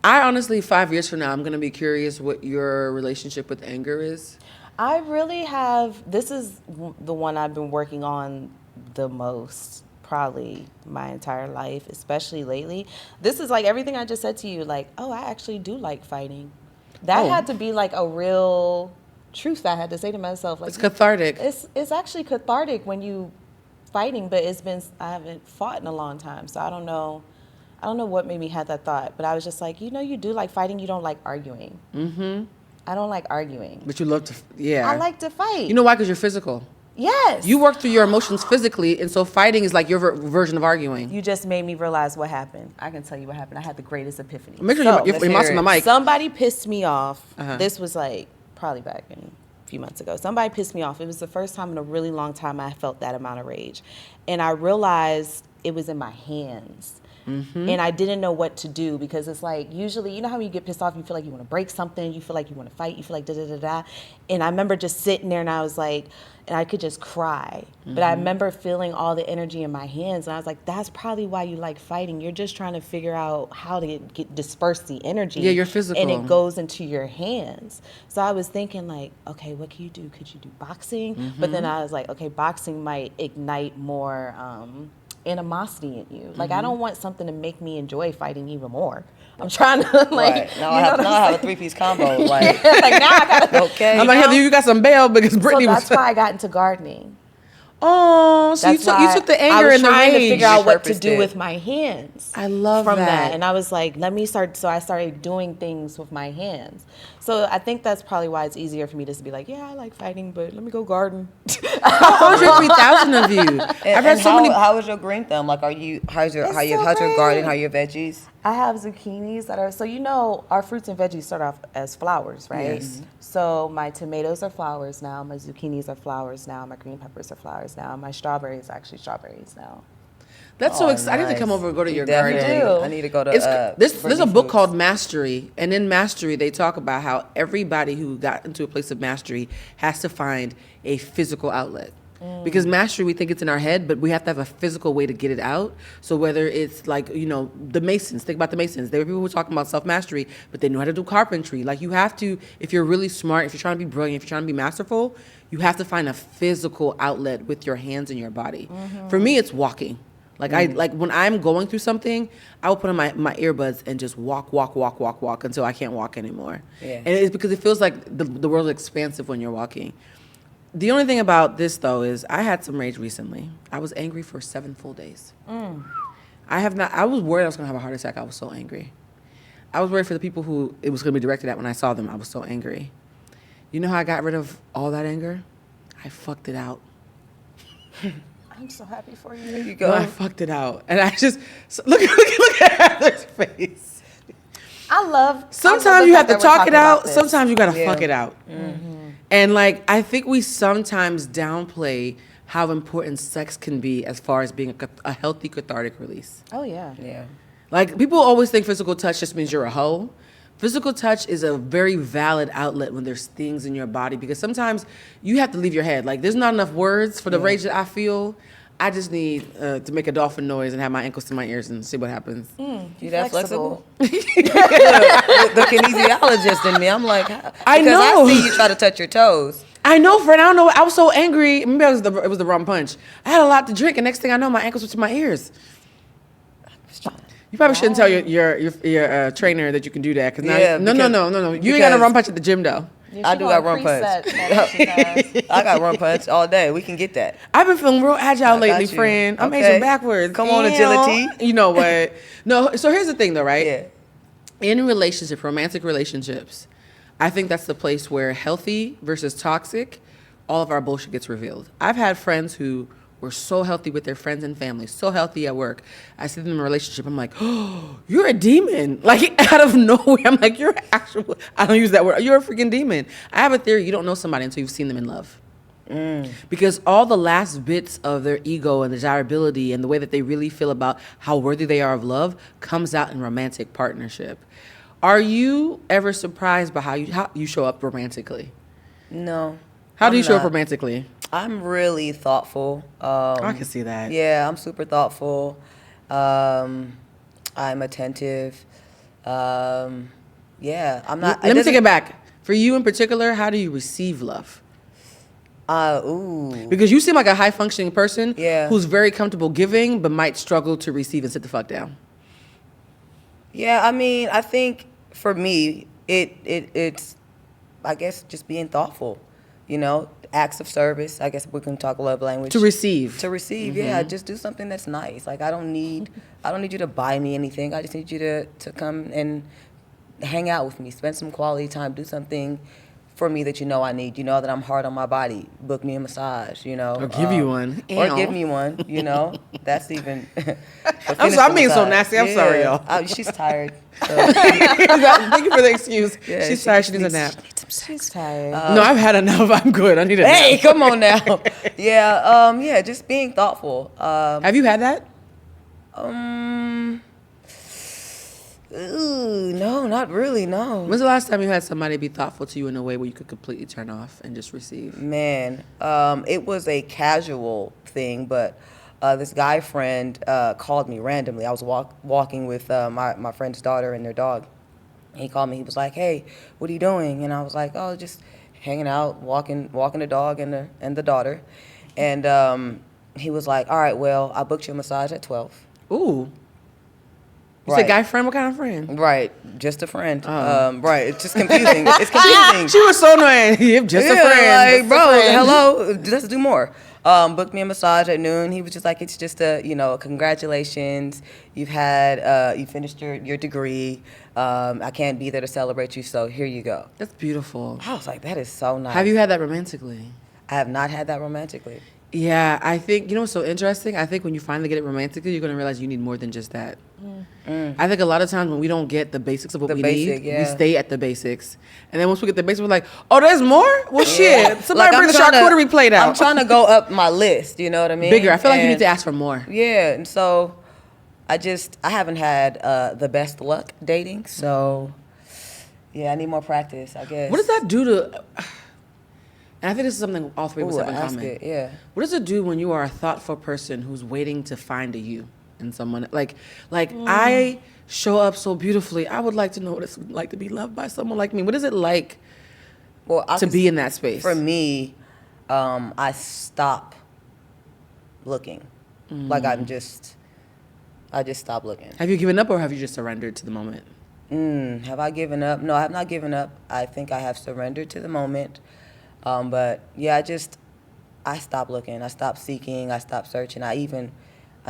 I honestly, 5 years from now, I'm gonna be curious what your relationship with anger is. I really have. This is the one I've been working on the most probably my entire life, especially lately. This is like everything I just said to you, like, oh, I actually do like fighting. That had to be like a real truth that I had to say to myself. Like, It's cathartic. It's actually cathartic when you fighting, but I haven't fought in a long time, so I don't know what made me have that thought, but I was just like, you do like fighting, you don't like arguing. Mm-hmm. I don't like arguing. But you love to, yeah. I like to fight. You know why? Because you're physical. Yes. You work through your emotions physically, and so fighting is like your version of arguing. You just made me realize what happened. I can tell you what happened. I had the greatest epiphany. Make sure So, you're let's mouse hear on the it. mic. Somebody pissed me off. Uh-huh. This was like probably back in a few months ago. Somebody pissed me off. It was the first time in a really long time I felt that amount of rage. And I realized it was in my hands. Mm-hmm. And I didn't know what to do because it's like usually, you know how when you get pissed off, you feel like you want to break something, you feel like you want to fight, you feel like da-da-da-da. And I remember just sitting there and I was like, and I could just cry. Mm-hmm. But I remember feeling all the energy in my hands. And I was like, that's probably why you like fighting. You're just trying to figure out how to disperse the energy. Yeah, you're physical. And it goes into your hands. So I was thinking like, okay, what can you do? Could you do boxing? Mm-hmm. But then I was like, okay, boxing might ignite more animosity in you. Like, I don't want something to make me enjoy fighting even more. I'm trying to like. Right. Now I have a 3-piece combo. Like, like now I gotta. okay. I'm like, Heather, you got some bail because Brittany So was. that's why I got into gardening. Oh, so you took the anger and the I was trying to rage. figure out what to Repurposed do it. with my hands. I love from that. And I was like, let me start. So I started doing things with my hands. So I think that's probably why it's easier for me just to be like, yeah, I like fighting, but let me go garden. 103,000 of you. I've had so many. How is your green thumb? Like, how's your great. garden? How are your veggies? I have zucchinis that are, so our fruits and veggies start off as flowers, right? Yes. So my tomatoes are flowers now, my zucchinis are flowers now, my green peppers are flowers now, my strawberries are actually strawberries now. That's so exciting. I need to come over and go to your garden. do. I need to go to. There's a book called Mastery, and in Mastery they talk about how everybody who got into a place of mastery has to find a physical outlet. Because mastery, we think it's in our head, but we have to have a physical way to get it out. So whether it's like, the Masons, think about the Masons. There were people who were talking about self-mastery, but they knew how to do carpentry. Like, you have to, if you're really smart, if you're trying to be brilliant, if you're trying to be masterful, you have to find a physical outlet with your hands and your body. Mm-hmm. For me, it's walking. Like when I'm going through something, I will put on my earbuds and just walk until I can't walk anymore. Yeah. And it's because it feels like the world is expansive when you're walking. The only thing about this, though, is I had some rage recently. I was angry for 7 full days. I was worried I was going to have a heart attack. I was so angry. I was worried for the people who it was going to be directed at when I saw them. I was so angry. You know how I got rid of all that anger? I fucked it out. I'm so happy for you. There you go. No, I fucked it out. And I just, look at Heather's face. Sometimes you have to talk it out. Sometimes you got to fuck it out. Mm-hmm. And I think we sometimes downplay how important sex can be as far as being a healthy cathartic release. Oh, yeah. Yeah. Like, people always think physical touch just means you're a hoe. Physical touch is a very valid outlet when there's things in your body, because sometimes you have to leave your head. Like, there's not enough words for the rage that I feel. I just need to make a dolphin noise and have my ankles to my ears and see what happens. You that flexible? The kinesiologist in me, I'm like, I know. I see you try to touch your toes. I know, friend. I don't know. I was so angry. Maybe it was the wrong punch. I had a lot to drink, and next thing I know, my ankles were to my ears. You probably shouldn't tell your trainer that you can do that. No. You ain't got a run punch at the gym, though. Yeah, I do got run punch. I got run punch all day. We can get that. I've been feeling real agile lately, friend. I'm aging backwards. Come on, agility. You know what? No, so here's the thing, though, right? Yeah. In romantic relationships, I think that's the place where healthy versus toxic, all of our bullshit gets revealed. I've had friends who were so healthy with their friends and family, so healthy at work. I see them in a relationship, I'm like, oh, you're a demon. Like, out of nowhere, I'm like, I don't use that word, you're a freaking demon. I have a theory, you don't know somebody until you've seen them in love. Because all the last bits of their ego and desirability and the way that they really feel about how worthy they are of love comes out in romantic partnership. Are you ever surprised by how you show up romantically? No. How do you show up romantically? I'm really thoughtful. I can see that. Yeah, I'm super thoughtful. I'm attentive. Yeah, I'm not. Let me take it back. For you in particular, how do you receive love? Ooh. Because you seem like a high functioning person Yeah. who's very comfortable giving, but might struggle to receive and sit the fuck down. Yeah, I mean, I think for me, it's, I guess, just being thoughtful, acts of service. I guess we can talk love language. To receive. To receive, yeah. Just do something that's nice. Like, I don't need you to buy me anything. I just need you to come and hang out with me, spend some quality time, do something for me that I need. You know that I'm hard on my body. Book me a massage, Or give you one. Or Ew. give me one, That's even... I'm being so nasty. I'm sorry, y'all. She's tired. So. Thank you for the excuse. Yeah, She's tired. She needs a nap. She's tired. No, I've had enough. I'm good. I need a nap. Hey, come on now. Yeah, just being thoughtful. Have you had that? Ooh, no, not really, no. When's the last time you had somebody be thoughtful to you in a way where you could completely turn off and just receive? Man, it was a casual thing, but this guy friend called me randomly. I was walking with my friend's daughter and their dog. He called me. He was like, "Hey, what are you doing?" And I was like, "Oh, just hanging out, walking the dog and the daughter." And he was like, "All right, well, I booked you a massage at 12." Ooh. You Right. said guy friend? What kind of friend? Right, just a friend. Right, it's just confusing. It's confusing. She was so annoying. Just a friend. Like, bro, hello, let's do more. Booked me a massage at noon. He was just like, it's just a, congratulations. You finished your degree. I can't be there to celebrate you, so here you go. That's beautiful. I was like, that is so nice. Have you had that romantically? I have not had that romantically. Yeah, I think, what's so interesting? I think when you finally get it romantically, you're going to realize you need more than just that. I think a lot of times when we don't get the basics of what we need, we stay at the basics. And then once we get the basics, we're like, oh, there's more? Well, shit. Somebody bring the charcuterie plate out. I'm trying to go up my list, you know what I mean? Bigger. I feel like you need to ask for more. Yeah, and so I haven't had the best luck dating, so yeah, I need more practice, I guess. What does that do to... And I think this is something all three of us have in common. Yeah. What does it do when you are a thoughtful person who's waiting to find a you in someone? Like I show up so beautifully. I would like to know what it's like to be loved by someone like me. What is it like to be in that space? For me, I stop looking. Like I just stop looking. Have you given up or have you just surrendered to the moment? Have I given up? No, I have not given up. I think I have surrendered to the moment. But yeah, I stopped looking. I stopped seeking. I stopped searching. I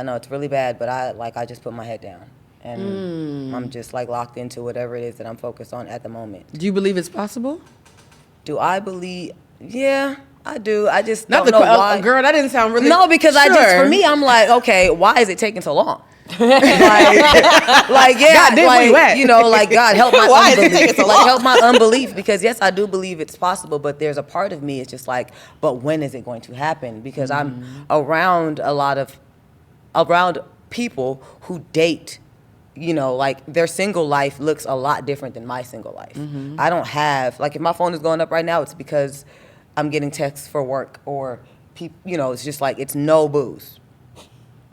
know it's really bad, but I just put my head down. And I'm just like locked into whatever it is that I'm focused on at the moment. Do you believe it's possible? Do I believe? Yeah, I do. I just Not don't know why. Girl, that didn't sound really... No, because sure. for me, I'm like, okay, why is it taking so long? God, damn, where you at? God, help my Why is it unbelief. taking so long? Help my unbelief, because yes, I do believe it's possible, but there's a part of me, it's just like, but when is it going to happen? Because I'm around around people who date, their single life looks a lot different than my single life. I don't have, if my phone is going up right now, it's because I'm getting texts for work, or people, it's just like, it's no booze.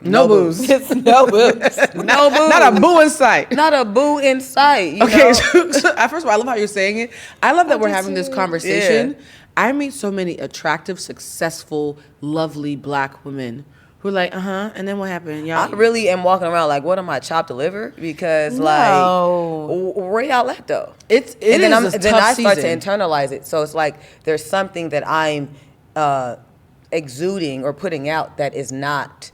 No booze. It's no booze. No boo. Not a boo in sight. Not a boo in sight. Okay, so, first of all, I love how you're saying it. I love that we're having this conversation. Yeah. I meet so many attractive, successful, lovely black women who are like, and then what happened? Y'all, I really am walking around like, what am I, chopped liver? Because where y'all at though? Then I start to internalize it. So it's like there's something that I'm exuding or putting out that is not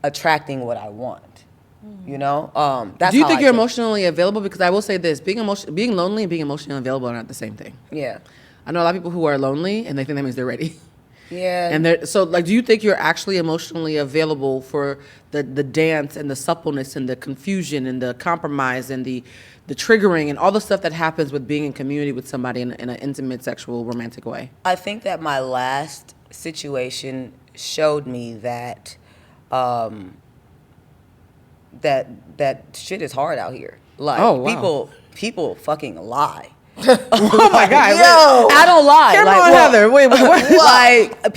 attracting what I want. That's Do you how think I you're take it. emotionally available? Because I will say this: being lonely and being emotionally available are not the same thing. Yeah. I know a lot of people who are lonely and they think that means they're ready. Yeah. And do you think you're actually emotionally available for the dance and the suppleness and the confusion and the compromise and the triggering and all the stuff that happens with being in community with somebody in an intimate, sexual, romantic way? I think that my last situation showed me that that shit is hard out here. Like, oh, wow. people fucking lie. Oh my God! Yo, I don't lie. Camera on Heather. Wait. Like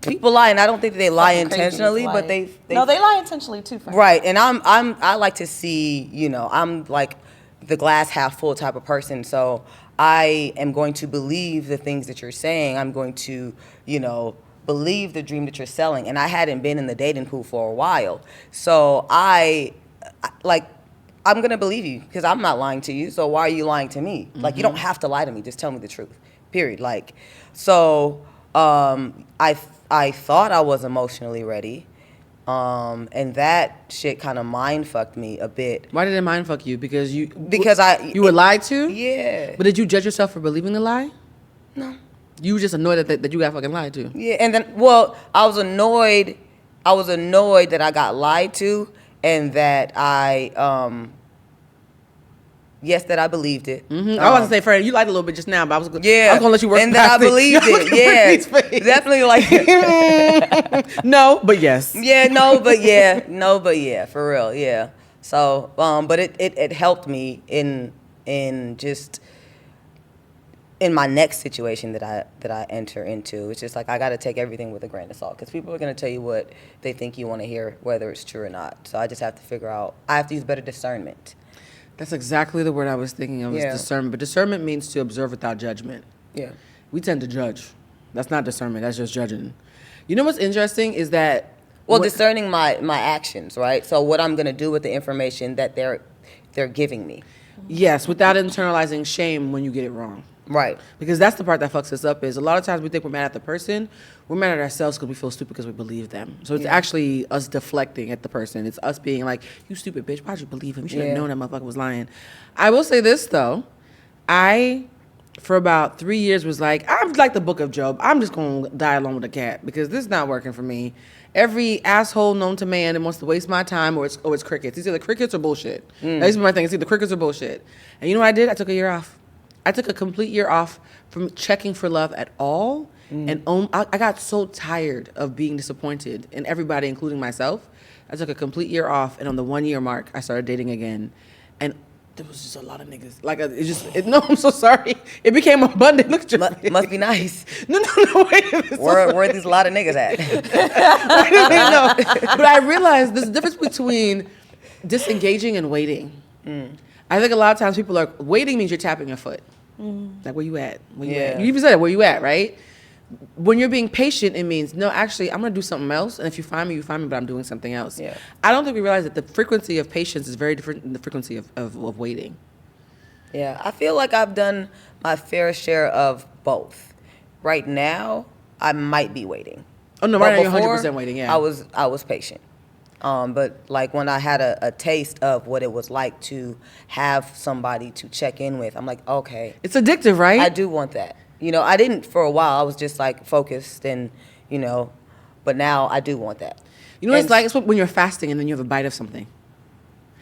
people lie, and I don't think that they lie intentionally, but they lie intentionally too. Right, and I like to see, I'm like the glass half full type of person, so I am going to believe the things that you're saying. I'm going to, believe the dream that you're selling. And I hadn't been in the dating pool for a while. So I'm going to believe you because I'm not lying to you. So why are you lying to me? Like, you don't have to lie to me. Just tell me the truth, period. Like, so I thought I was emotionally ready. And that shit kind of mind fucked me a bit. Why did it mind fuck you? Because you were lied to? Yeah. But did you judge yourself for believing the lie? No. You were just annoyed that you got fucking lied to. Yeah, and then I was annoyed that I got lied to and that that I believed it. Mm-hmm. I was going to say, Fred, you lied a little bit just now, but I was going to let you work and that I believed it. Yeah, definitely like no, but yes. Yeah, no, but yeah, for real, yeah. So, but it helped me in just in my next situation that I enter into. It's just like I got to take everything with a grain of salt because people are going to tell you what they think you want to hear, whether it's true or not. So I just have to figure out. I have to use better discernment. That's exactly the word I was thinking of, is discernment. But discernment means to observe without judgment. Yeah. We tend to judge. That's not discernment. That's just judging. You know what's interesting is that... discerning my actions, right? So what I'm going to do with the information that they're giving me. Yes, without internalizing shame when you get it wrong. Right. Because that's the part that fucks us up is a lot of times we think we're mad at the person. We're mad at ourselves because we feel stupid because we believe them. So it's actually us deflecting at the person. It's us being like, you stupid bitch, why'd you believe him? You should have known that motherfucker was lying. I will say this, though. For about 3 years, was like, I'm like the book of Job. I'm just going to die alone with a cat because this is not working for me. Every asshole known to man that wants to waste my time or it's crickets. It's either crickets or bullshit. That's my thing. It's either crickets or bullshit. And you know what I did? I took a year off. I took a complete year off from checking for love at all. And I got so tired of being disappointed in everybody, including myself. I took a complete year off. And on the 1 year mark, I started dating again. And there was just a lot of niggas. Like, no, I'm so sorry. It became abundant. Look at your must be nice. No, wait. Where these a lot of niggas at? No. But I realized there's a difference between disengaging and waiting. I think a lot of times people are waiting means you're tapping your foot. Like, where you at? Where you at? You even said it, where you at, right? When you're being patient, it means, no, actually, I'm going to do something else. And if you find me, you find me, but I'm doing something else. Yeah. I don't think we realize that the frequency of patience is very different than the frequency of waiting. Yeah, I feel like I've done my fair share of both. Right now, I might be waiting. Oh, no, right now you're 100% waiting, yeah. I was patient. But like when I had a taste of what it was like to have somebody to check in with, I'm like, okay. It's addictive, right? I do want that. I didn't for a while. I was just like focused and, but now I do want that. You know what it's like? It's when you're fasting and then you have a bite of something.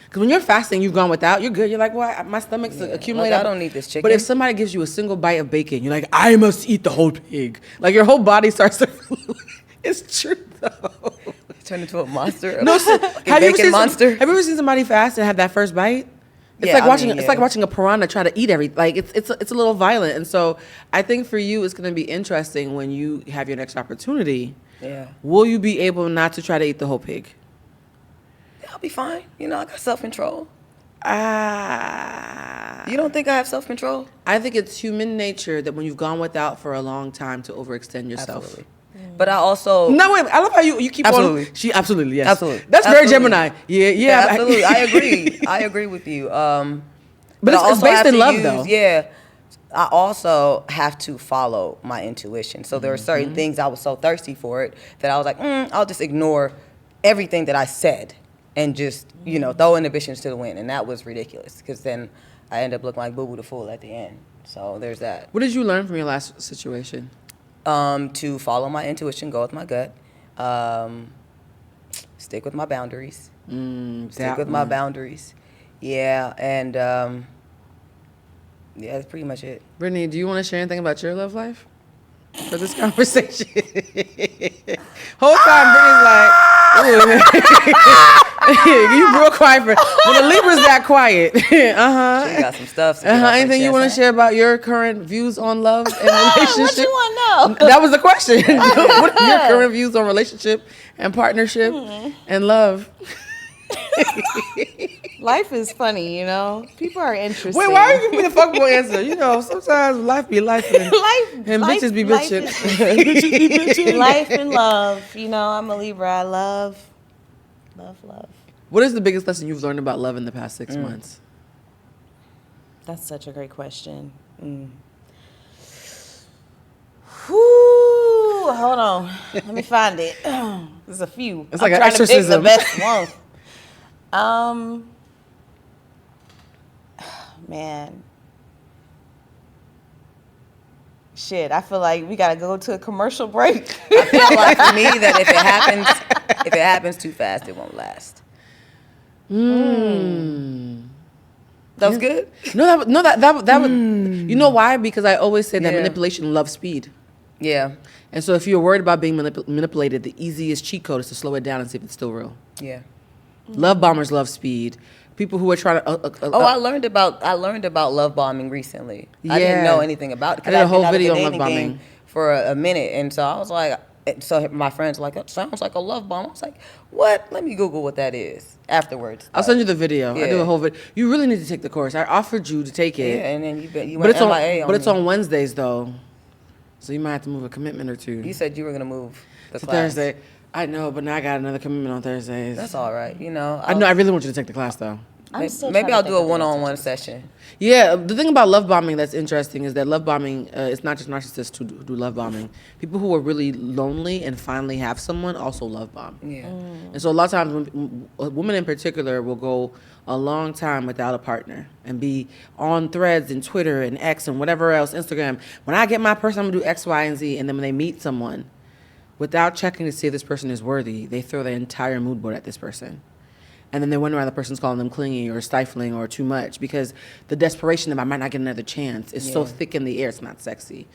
Because when you're fasting, you've gone without, you're good. You're like, well, my stomach's accumulated. Like, I don't need this chicken. But if somebody gives you a single bite of bacon, you're like, I must eat the whole pig. Like your whole body starts to... It's true, though. Turn into a monster. No, so, have you ever seen somebody fast and have that first bite? It's like watching a piranha try to eat everything. Like it's a little violent. And so I think for you, it's going to be interesting when you have your next opportunity. Yeah. Will you be able not to try to eat the whole pig? Yeah, I'll be fine. I got self-control. You don't think I have self-control? I think it's human nature that when you've gone without for a long time to overextend yourself. Absolutely. But I also... No, wait, I love how you keep absolutely. on... She absolutely, yes. Absolutely. That's very Gemini. Yeah, absolutely. I agree. I agree with you. But it's based in love, though. Yeah. I also have to follow my intuition. So there are certain things I was so thirsty for it that I was like, I'll just ignore everything that I said and just, throw inhibitions to the wind. And that was ridiculous because then I end up looking like Boo Boo the Fool at the end. So there's that. What did you learn from your last situation? To follow my intuition, go with my gut, stick with my boundaries. My boundaries. Yeah, and that's pretty much it. Brittany, do you want to share anything about your love life for this conversation? Whole time Brittany's like, you real quiet when the Libra's that quiet. She got some stuff. Anything you want to share about your current views on love and relationship? What you want to know? That was the question. What are your current views on relationship and partnership and love? Life is funny, you know. People are interesting. Wait, why are you giving me the fuckboy answer? You know, sometimes life be life and, and bitches be bitching. Life and love. You know, I'm a Libra. I love. What is the biggest lesson you've learned about love in the past 6 months? That's such a great question. Whew, hold on. Let me find it. There's a few. It's like I'm an trying to pick the exorcism. best one. Man. Shit, I feel like we gotta go to a commercial break. I feel like for me that if it happens too fast, it won't last. That was good. No, that would. You know why? Because I always say that Yeah. manipulation loves speed. Yeah, And so if you're worried about being manipulated, the easiest cheat code is to slow it down and see if it's still real. yeah. Love bombers love speed. People who are trying to. I learned about love bombing recently. I didn't Yeah. know anything about it I did a whole I've been video on out love of the dating bombing. game for a minute, and so I was like, so my friends were like, it sounds like a love bomb. I was like, what? Let me Google what that is afterwards. I'll send you the video. I do Yeah. a whole video. You really need to take the course. I offered you to take Yeah, it. and then you But went it's on. MIA But it's me. on Wednesdays though, so you might have to move a commitment or two. You said you were gonna move the to class. Thursday. I know, but now I got another commitment on Thursdays. That's all right. You know. I know. I really want you to take the class though. I'm still Maybe trying to I'll think do a of the one-on-one messages. session. Yeah, the thing about love bombing that's interesting is that love bombing, it's not just narcissists who do love bombing. People who are really lonely and finally have someone also love bomb. Yeah. And so a lot of times, women in particular will go a long time without a partner and be on threads and Twitter and X and whatever else, Instagram. When I get my person, I'm gonna do X, Y, and Z. And then when they meet someone, without checking to see if this person is worthy, they throw their entire mood board at this person. And then they wonder why the person's calling them clingy or stifling or too much, because the desperation of I might not get another chance is so thick in the air, it's not sexy.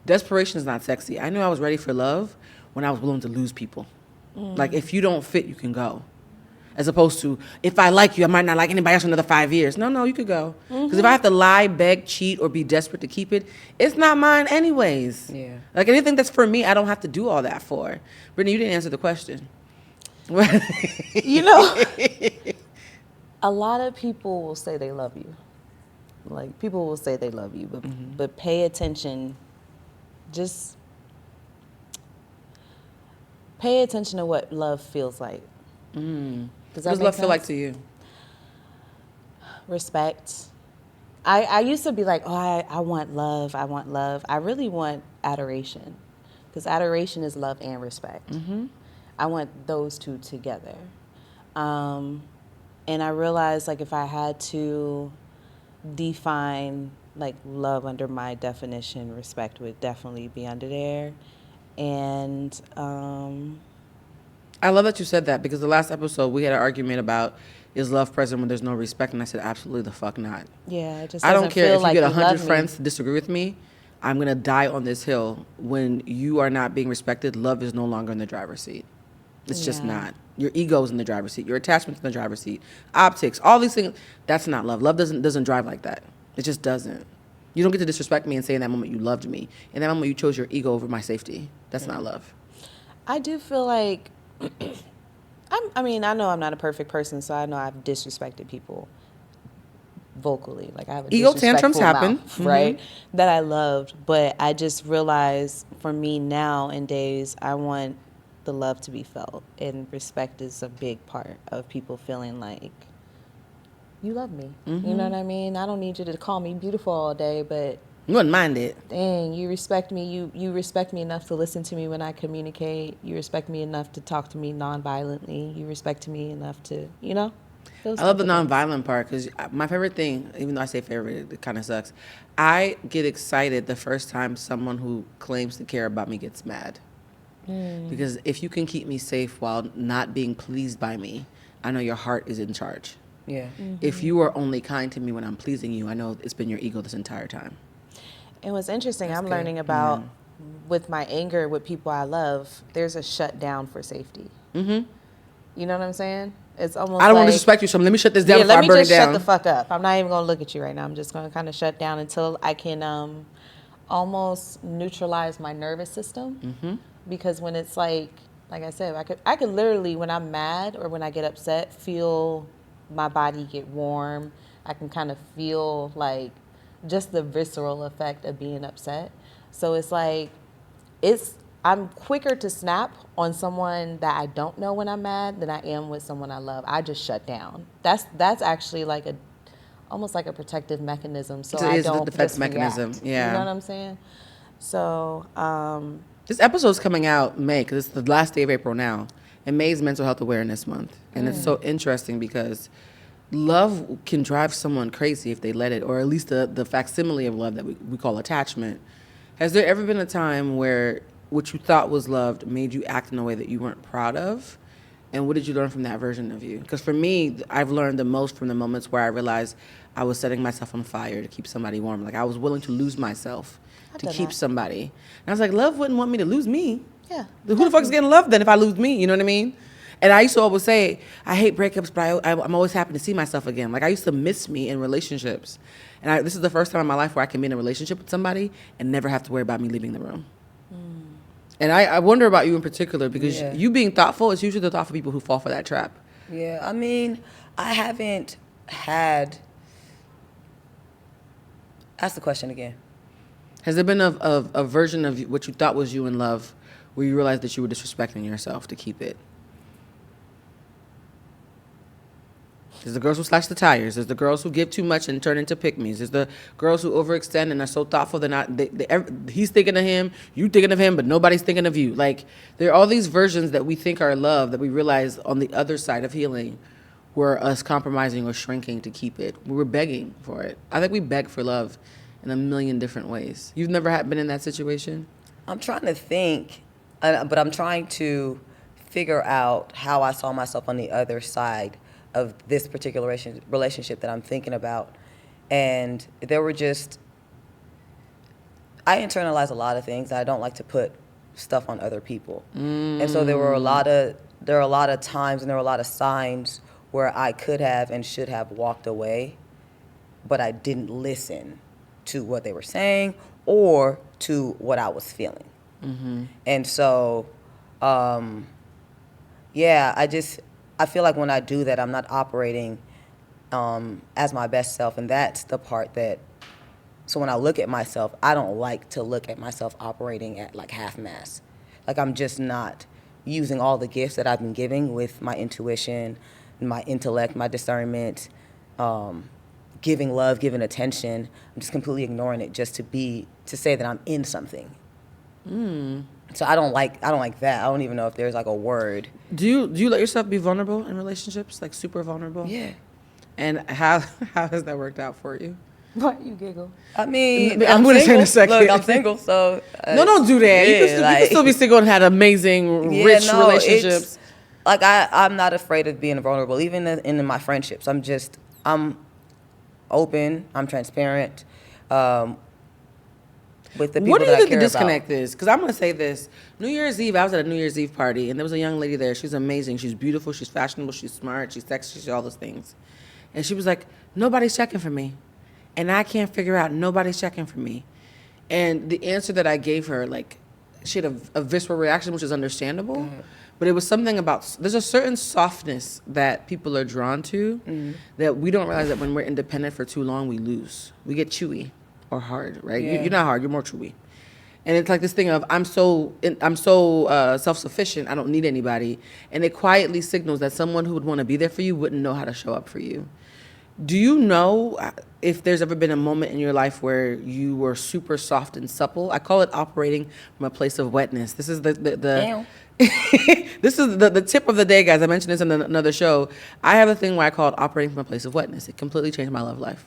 Desperation is not sexy. I knew I was ready for love when I was willing to lose people. Like, if you don't fit, you can go. As opposed to, if I like you, I might not like anybody else for another 5 years. No, you could go. Because if I have to lie, beg, cheat, or be desperate to keep it, it's not mine anyways. Yeah. Like, anything that's for me, I don't have to do all that for. Brittany, you didn't answer the question. You know, a lot of people will say they love you. Like, people will say they love you, but pay attention. Just pay attention to what love feels like. What does love feel like to you? Respect. I used to be like, oh, I want love. I really want adoration, because adoration is love and respect. I want those two together. And I realized, like, if I had to define, like, love under my definition, respect would definitely be under there. And I love that you said that, because the last episode we had an argument about, is love present when there's no respect? And I said, absolutely the fuck not. yeah, it just I don't doesn't care feel if you like get you 100 love me. friends to disagree with me. I'm going to die on this hill. When you are not being respected, love is no longer in the driver's seat. It's just Yeah. not. Your ego's in the driver's seat. Your attachment's in the driver's seat. Optics, all these things, that's not love. Love doesn't drive like that. It just doesn't. You don't get to disrespect me and say in that moment you loved me. In that moment you chose your ego over my safety. That's not love. I do feel like, I mean, I know I'm not a perfect person, so I know I've disrespected people vocally. Like, I have a Ego tantrums disrespectful happen. mouth, right? That I loved, but I just realized for me now in days, I want the love to be felt, and respect is a big part of people feeling like you love me. You know what I mean? I don't need you to call me beautiful all day, but You wouldn't mind it. dang, you respect me. You respect me enough to listen to me when I communicate. You respect me enough to talk to me non-violently. You respect me enough to, you know? Those I love the type of things. nonviolent part, because my favorite thing, even though I say favorite, it kind of sucks. I get excited the first time someone who claims to care about me gets mad. Because if you can keep me safe while not being pleased by me, I know your heart is in charge. Yeah. If you are only kind to me when I'm pleasing you, I know it's been your ego this entire time. And what's interesting, I'm good. learning about with my anger with people I love, there's a shutdown for safety. You know what I'm saying? It's almost I don't want like, to disrespect you, so let me shut this down before let I me burn just it down. shut the fuck up. I'm not even going to look at you right now. I'm just going to kind of shut down until I can almost neutralize my nervous system. Because when it's like I said, I could literally, when I'm mad or when I get upset, feel my body get warm. I can kind of feel like just the visceral effect of being upset. So it's like, I'm quicker to snap on someone that I don't know when I'm mad than I am with someone I love. I just shut down. That's actually like almost like a protective mechanism. So It I is the don't defense just mechanism, react. yeah. You know what I'm saying? So, This episode's coming out May, because it's the last day of April now. And May is Mental Health Awareness Month. And it's so interesting because love can drive someone crazy if they let it, or at least the facsimile of love that we call attachment. Has there ever been a time where what you thought was loved made you act in a way that you weren't proud of? And what did you learn from that version of you? Because for me, I've learned the most from the moments where I realized I was setting myself on fire to keep somebody warm. Like I was willing to lose myself to keep somebody. And I was like, love wouldn't want me to lose me. yeah. Who the fuck is getting love then if I lose me? You know what I mean? And I used to always say, I hate breakups, but I'm always happy to see myself again. Like I used to miss me in relationships. And this is the first time in my life where I can be in a relationship with somebody and never have to worry about me leaving the room. And I wonder about you in particular, because you being thoughtful is usually the thoughtful people who fall for that trap. Yeah, I mean, I haven't had. Ask the question again. Has there been a version of what you thought was you in love where you realized that you were disrespecting yourself to keep it? There's the girls who slash the tires. There's the girls who give too much and turn into pick-me's. There's the girls who overextend and are so thoughtful he's thinking of him, you thinking of him, but nobody's thinking of you. Like, there are all these versions that we think are love that we realize on the other side of healing were us compromising or shrinking to keep it. We were begging for it. I think we beg for love in a million different ways. You've never been in that situation? I'm trying to think, but I'm trying to figure out how I saw myself on the other side of this particular relationship that I'm thinking about. And there were I internalize a lot of things. I don't like to put stuff on other people. And so there are a lot of times and there were a lot of signs where I could have and should have walked away, but I didn't listen to what they were saying or to what I was feeling. And so, I feel like when I do that, I'm not operating as my best self, and that's the part that, so when I look at myself, I don't like to look at myself operating at like half-mast. Like I'm just not using all the gifts that I've been giving with my intuition, my intellect, my discernment, giving love, giving attention. I'm just completely ignoring it just to say that I'm in something. So I don't like that. I don't even know if there's like a word. Do you let yourself be vulnerable in relationships, like super vulnerable? Yeah. And how has that worked out for you? Why you giggle? I mean, I'm gonna say in a second. Look, I'm single, so No, don't do that. yeah, You can still be single and had amazing, rich relationships. Like I'm not afraid of being vulnerable, even in my friendships. I'm open. I'm transparent. With the people What do you that I think the care disconnect about. is? Because I'm going to say this. New Year's Eve, I was at a New Year's Eve party, and there was a young lady there. She's amazing. She's beautiful. She's fashionable. She's smart. She's sexy. She's all those things. And she was like, nobody's checking for me. And I can't figure out, nobody's checking for me. And the answer that I gave her, like, she had a visceral reaction, which is understandable. But it was something about, there's a certain softness that people are drawn to that we don't realize that when we're independent for too long, we lose. We get chewy. Or hard, right? Yeah. You're not hard. You're more chewy, and it's like this thing of I'm so self-sufficient. I don't need anybody, and it quietly signals that someone who would want to be there for you wouldn't know how to show up for you. Do you know if there's ever been a moment in your life where you were super soft and supple? I call it operating from a place of wetness. This is the this is the tip of the day, guys. I mentioned this in another show. I have a thing where I call it operating from a place of wetness. It completely changed my love life.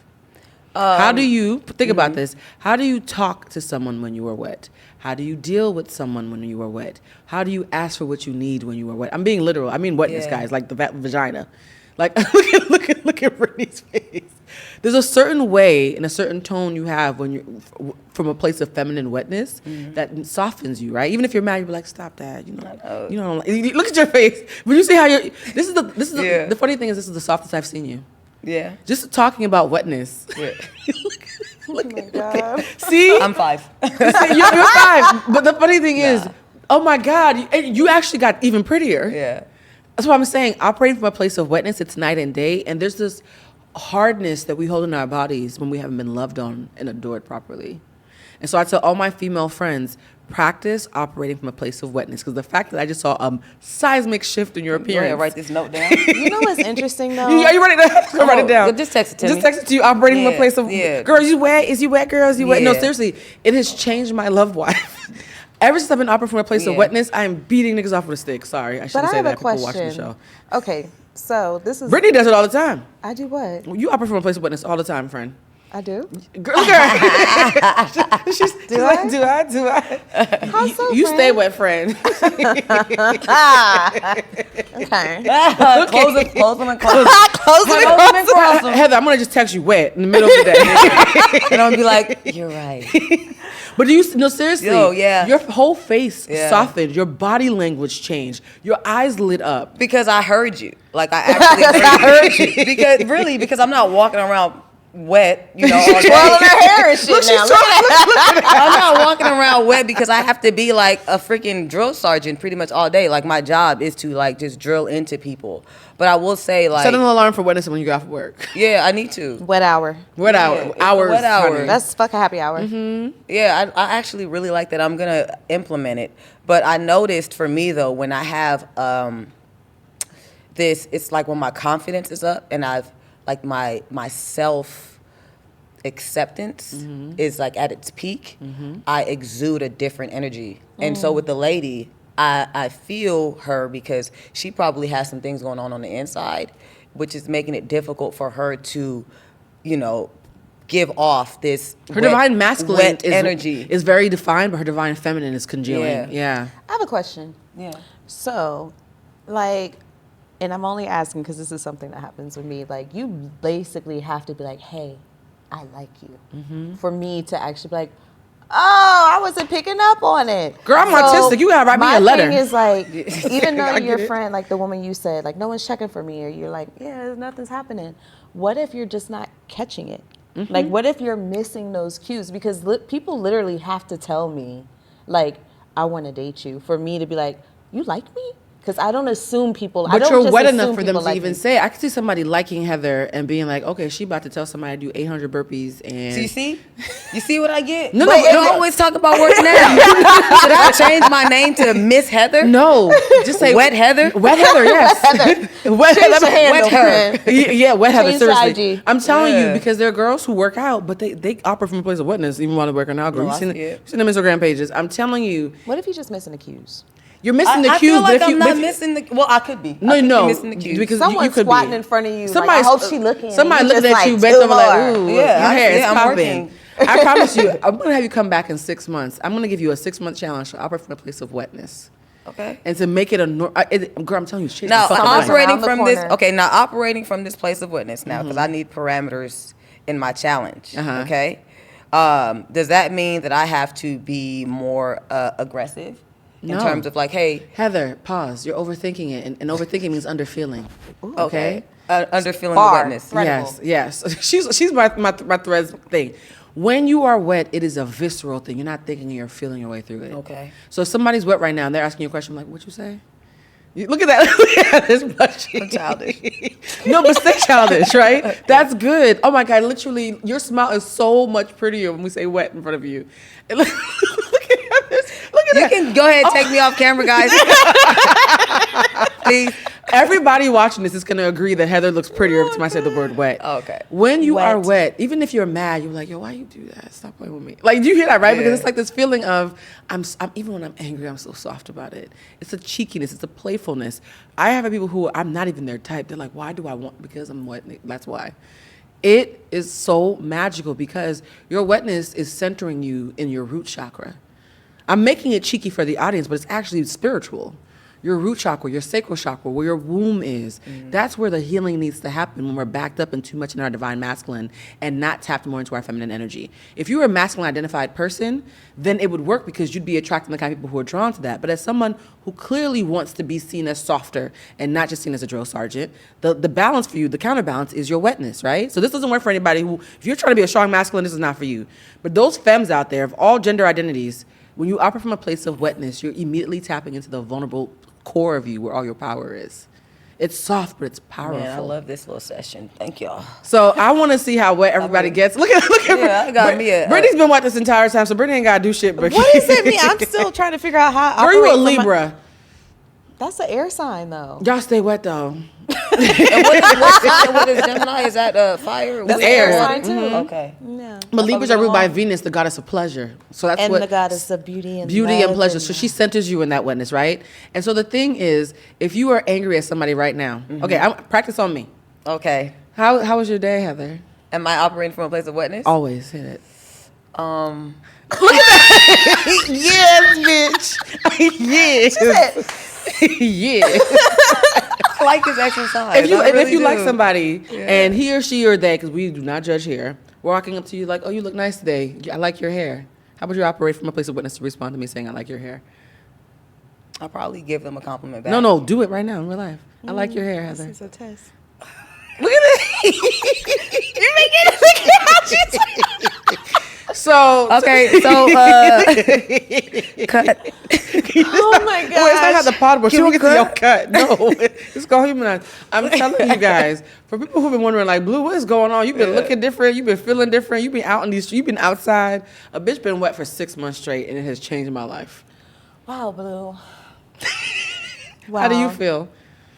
How do you, think about this, how do you talk to someone when you are wet? How do you deal with someone when you are wet? How do you ask for what you need when you are wet? I'm being literal. I mean wetness, guys, like the vagina. Like, look at Brittany's face. There's a certain way and a certain tone you have when you're from a place of feminine wetness that softens you, right? Even if you're mad, you're like, stop that. You know, look at your face. When you see how you're, the funny thing is, this is the softest I've seen you. Yeah. Just talking about wetness. Yeah. Oh my God. See? I'm 5. You're 5. But the funny thing is, oh my God, you actually got even prettier. Yeah. That's what I'm saying. Operating from a place of wetness, it's night and day. And there's this hardness that we hold in our bodies when we haven't been loved on and adored properly. And so I tell all my female friends, practice operating from a place of wetness. Because the fact that I just saw a seismic shift in your appearance. Go ahead, write this note down. You know what's interesting though? Are you ready to go write it down? Just text it to me. Just text it to you. Operating from a place of, girl, you wet? Is you wet, girl? Is you wet? No, Yeah. seriously. It has changed my love life. Ever since I've been operating from a place of wetness, I am beating niggas off with a stick. Sorry, I But shouldn't I say have that. a People watching the question. show. Okay, so this is. Brittany does it all the time. I do what? You operate from a place of wetness all the time, friend. I do. Girl, look at her. she's Do like, I? do I? How so, You friend? stay wet, friend. Okay. Close them and close them. Close it. Heather, I'm gonna just text you wet in the middle of the day. And I'm gonna be like, you're right. But do you no seriously? Yo, yeah. Your whole face Yeah. softened. Your body language changed. Your eyes lit up. Because I heard you. Like I actually heard you. Because I'm not walking around wet, all day. Twirling her hair and shit now. Look at I'm not walking around wet because I have to be like a freaking drill sergeant pretty much all day. Like my job is to like just drill into people. But I will say like Set an alarm for wetness when you get off work. yeah, I need to. Wet hour. Wet Yeah, hour. it's a Hours. wet hour. honey. That's fuck a happy hour. Yeah, I actually really like that. I'm gonna implement it. But I noticed for me though, when I have this, it's like when my confidence is up and I've like my self acceptance is like at its peak, I exude a different energy. And so with the lady, I feel her because she probably has some things going on the inside, which is making it difficult for her to, give off this Her divine masculine energy. is very defined, but her divine feminine is congealing. Yeah. I have a question. Yeah. So, like, and I'm only asking because this is something that happens with me. Like, you basically have to be like, hey, I like you. For me to actually be like, oh, I wasn't picking up on it. Girl, I'm autistic. You gotta write me a letter. My thing is like, even though I your get it. friend, like the woman you said, like, no one's checking for me, or you're like, yeah, nothing's happening. What if you're just not catching it? Like, what if you're missing those cues? Because people literally have to tell me, like, I want to date you, for me to be like, you like me? Because I don't assume people. I But don't you're just wet assume enough for them people to like even me. say. I could see somebody liking Heather and being like, okay, she about to tell somebody to do 800 burpees and. So you see what I get? No, But no, you no. always talk about working out. Should I change my name to Miss Heather? No, just say Wet Heather? Wet Heather, yes. Wet Change Heather. the handle, Wet her. friend. Yeah, Wet Heather. Change the Seriously, IG. I'm telling you Yeah. because there are girls who work out, but they operate from a place of wetness even while they're working out. Girl, No, you I seen see it. them Instagram pages. I'm telling you, What if you're just missing the cues? you're missing the I cues. feel like but if I'm you, not but if- missing the. Well, I could be. No, I could be no, missing the cues. because Someone's you could squatting be. in front of you. Somebody's, like, I hope she looking. Somebody and you looking just at you, like, bent two over like, more. ooh, Yeah, your hair is I'm popping. working. I promise you, I'm gonna have you come back in 6 months. I'm gonna give you a 6-month challenge to operate from a place of wetness. Okay. And to make it a girl, I'm telling you, change Now the fucking Summer's life. operating around the from this. corner. Okay. Now operating from this place of witness now because I need parameters in my challenge. Uh-huh. Okay. Does that mean that I have to be more aggressive in No. terms of like, hey, Heather, pause. You're overthinking it, and overthinking means underfeeling. okay, under feeling the Bar. wetness. Right. Yes, yes. She's my threads thing. When you are wet, it is a visceral thing. You're not thinking, you're feeling your way through it. Okay. So if somebody's wet right now and they're asking you a question, I'm like, what'd you say? Look at that. Look at this blushing. I'm childish. No, but stay childish, right? That's good. Oh my God, literally, your smile is so much prettier when we say wet in front of you. And look at this. Look at You that. can go ahead and take me off camera, guys. Please. Everybody watching this is going to agree that Heather looks prettier every time I say the word wet. Okay. When you are Wet. wet, even if you're mad, you're like, yo, why you do that? Stop playing with me. Like, do you hear that, right? Yeah. Because it's like this feeling of, I'm even when I'm angry, I'm so soft about it. It's a cheekiness. It's a playfulness. I have people who I'm not even their type. They're like, why do I want, because I'm wet. That's why. It is so magical because your wetness is centering you in your root chakra. I'm making it cheeky for the audience, but it's actually spiritual. Your root chakra, your sacral chakra, where your womb is, that's where the healing needs to happen when we're backed up and too much in our divine masculine and not tapped more into our feminine energy. If you were a masculine identified person, then it would work because you'd be attracting the kind of people who are drawn to that. But as someone who clearly wants to be seen as softer and not just seen as a drill sergeant, the balance for you, the counterbalance is your wetness, right? So this doesn't work for anybody who, if you're trying to be a strong masculine, this is not for you. But those femmes out there of all gender identities, when you operate from a place of wetness, you're immediately tapping into the vulnerable core of you where all your power is. It's soft, but it's powerful. Man, I love this little session. Thank y'all. So I want to see how wet everybody gets. Look at Yeah, I got me a. Brittany's been wet this entire time, so Brittany ain't gotta do shit. But What does it mean? I'm still trying to figure out how. I Are you a operate from my- Libra? That's an air sign, though. Y'all stay wet though. And what is Gemini? Is that fire? That's air. air sign too. Okay. Yeah. But Libras are ruled by Venus, the goddess of pleasure. So that's And what the goddess of beauty and beauty and love pleasure. So she centers you in that wetness, right? And so the thing is, if you are angry at somebody right now, okay, practice on me. Okay. How was your day, Heather? Am I operating from a place of wetness? Always hit it. Yes, bitch. Yes. Yeah. I like this exercise. If you I really you like do. somebody and he or she or they, because we do not judge here, walking up to you like, oh, you look nice today. I like your hair. How would you operate from a place of witness to respond to me saying, I like your hair? I'll probably give them a compliment back. No, do it right now in real life. I like your hair, Heather. This is a test. Look at it. You're making it look at how So Okay, so cut. Oh my god. Well, it's not how the pod works. Can You we don't get to your cut? cut. No, it's called Humanized. I'm telling you guys, for people who've been wondering, like, Blue, what is going on? You've been looking different. You've been feeling different. You've been out in these. You've been outside. A bitch been wet for 6 months straight, and it has changed my life. Wow, Blue. Wow. How do you feel?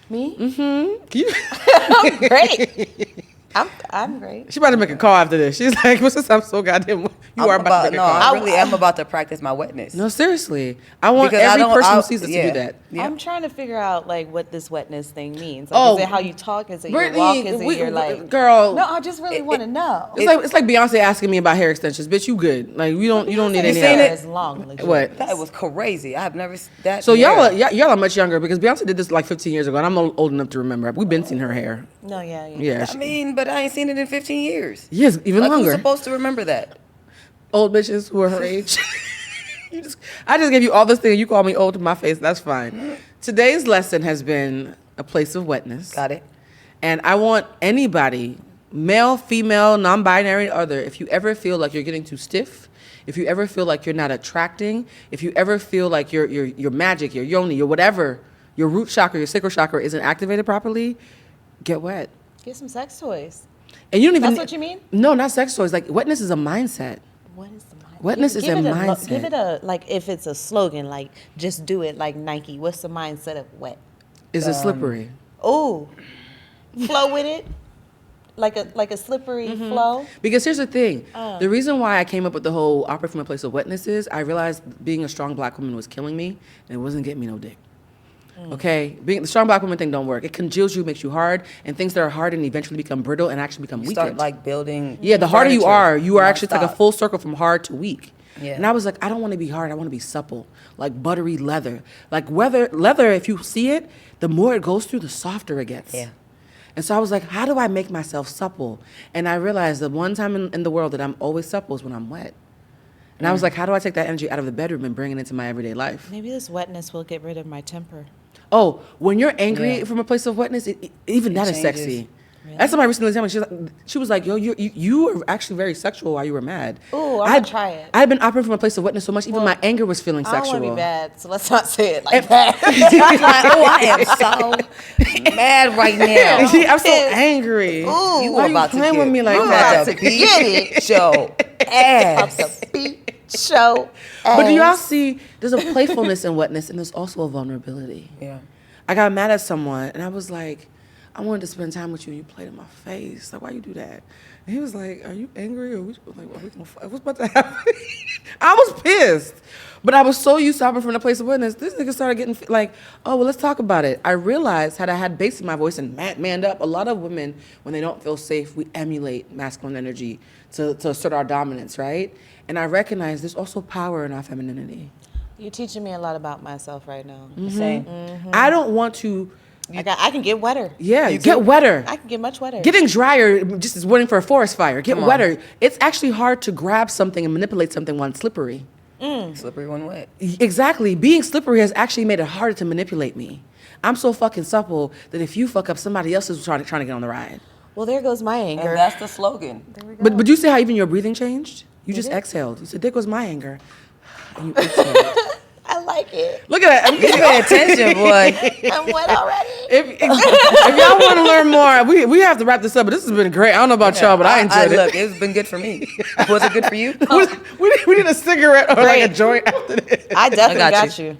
Me? I'm Great. I'm great. She about to make a call after this. She's like, "What's this? I'm so goddamn." You are about to make a call. I really am about to practice my wetness. No, seriously. I want Because every person who sees this to do that. Yeah. I'm trying to figure out like what this wetness thing means. Oh, Like, is it how you talk? Is it Brittany, your walk? Is it your like? girl. No, I just really want to know. It's like Beyonce asking me about hair extensions. Bitch, you good? Like you don't need any seen help. it? As long. Legit. What? That was crazy. I have never that. So y'all hair. are much younger because Beyonce did this like 15 years ago, and I'm old enough to remember. We've been seeing her hair. No, yeah. Yeah. I mean, but I ain't seen it in 15 years. Yes, even Like, longer. who's supposed to remember that? Old bitches who are her age. I just gave you all this thing, and you call me old to my face. That's fine. Today's lesson has been a place of wetness. Got it. And I want anybody, male, female, non-binary, other, if you ever feel like you're getting too stiff, if you ever feel like you're not attracting, if you ever feel like your magic, your yoni, your whatever, your root chakra, your sacral chakra isn't activated properly, get wet. Get some sex toys. And you don't even. That's what you mean? No, not sex toys. Like wetness is a mindset. What is the mindset? Wetness is a mindset. Give it a like if it's a slogan like just do it like Nike. What's the mindset of wet? Is it slippery? Oh, flow with it, like a slippery flow. Because here's the thing. The reason why I came up with the whole operate from a place of wetness is I realized being a strong black woman was killing me and it wasn't getting me no dick. Okay? Being the strong black woman thing don't work. It congeals you, makes you hard, and things that are hard and eventually become brittle and actually become You weakened. start like building. Yeah, the harder you are actually it's like a nonstop. full circle from hard to weak. Yeah. And I was like, I don't want to be hard. I want to be supple, like buttery leather. Like leather, if you see it, the more it goes through, the softer it gets. Yeah. And so I was like, how do I make myself supple? And I realized that one time in the world that I'm always supple is when I'm wet. And I was like, how do I take that energy out of the bedroom and bring it into my everyday life? Maybe this wetness will get rid of my temper. Oh, when you're angry Yeah. from a place of wetness, even that is changes. sexy. Really? That's somebody recently told me. She was like, yo, you were actually very sexual while you were mad. Ooh, I'm gonna try it. I had been operating from a place of wetness so much, even my anger was feeling I don't sexual. want to be bad, so let's not say it like that. Like, oh, I am so mad right now. I'm so angry. Ooh, You Why were you about to playing get, with me like you that? about to beat your ass. the beat show. But do y'all see, there's a playfulness in wetness, and there's also a vulnerability. Yeah. I got mad at someone, and I was like, I wanted to spend time with you, and you played in my face. Like, why you do that? And he was like, are you angry? Or what's about to happen? I was pissed. But I was so used to operating from a place of witness. This nigga started getting like, oh, well, let's talk about it. I realized had I had bass in my voice and manned up, a lot of women, when they don't feel safe, we emulate masculine energy to assert our dominance, right? And I recognize there's also power in our femininity. You're teaching me a lot about myself right now. Same. I don't want to, I can get wetter. get wetter. I can get much wetter. Getting drier just is waiting for a forest fire. Get wetter. It's actually hard to grab something and manipulate something when it's slippery. Slippery when wet. Exactly. Being slippery has actually made it harder to manipulate me. I'm so fucking supple that if you fuck up, somebody else is trying to get on the ride. Well, there goes my anger. And that's the slogan. There we go. But you see how even your breathing changed? You just did. exhaled. You said, there goes my anger. And you exhaled. I like it. Look at that. Pay attention, boy. I'm wet already. If y'all want to learn more, we have to wrap this up. But this has been great. I don't know about y'all, but I enjoyed it. Look, it's been good for me. Was it good for you? We need a cigarette or like a Great. joint after this. I definitely got you.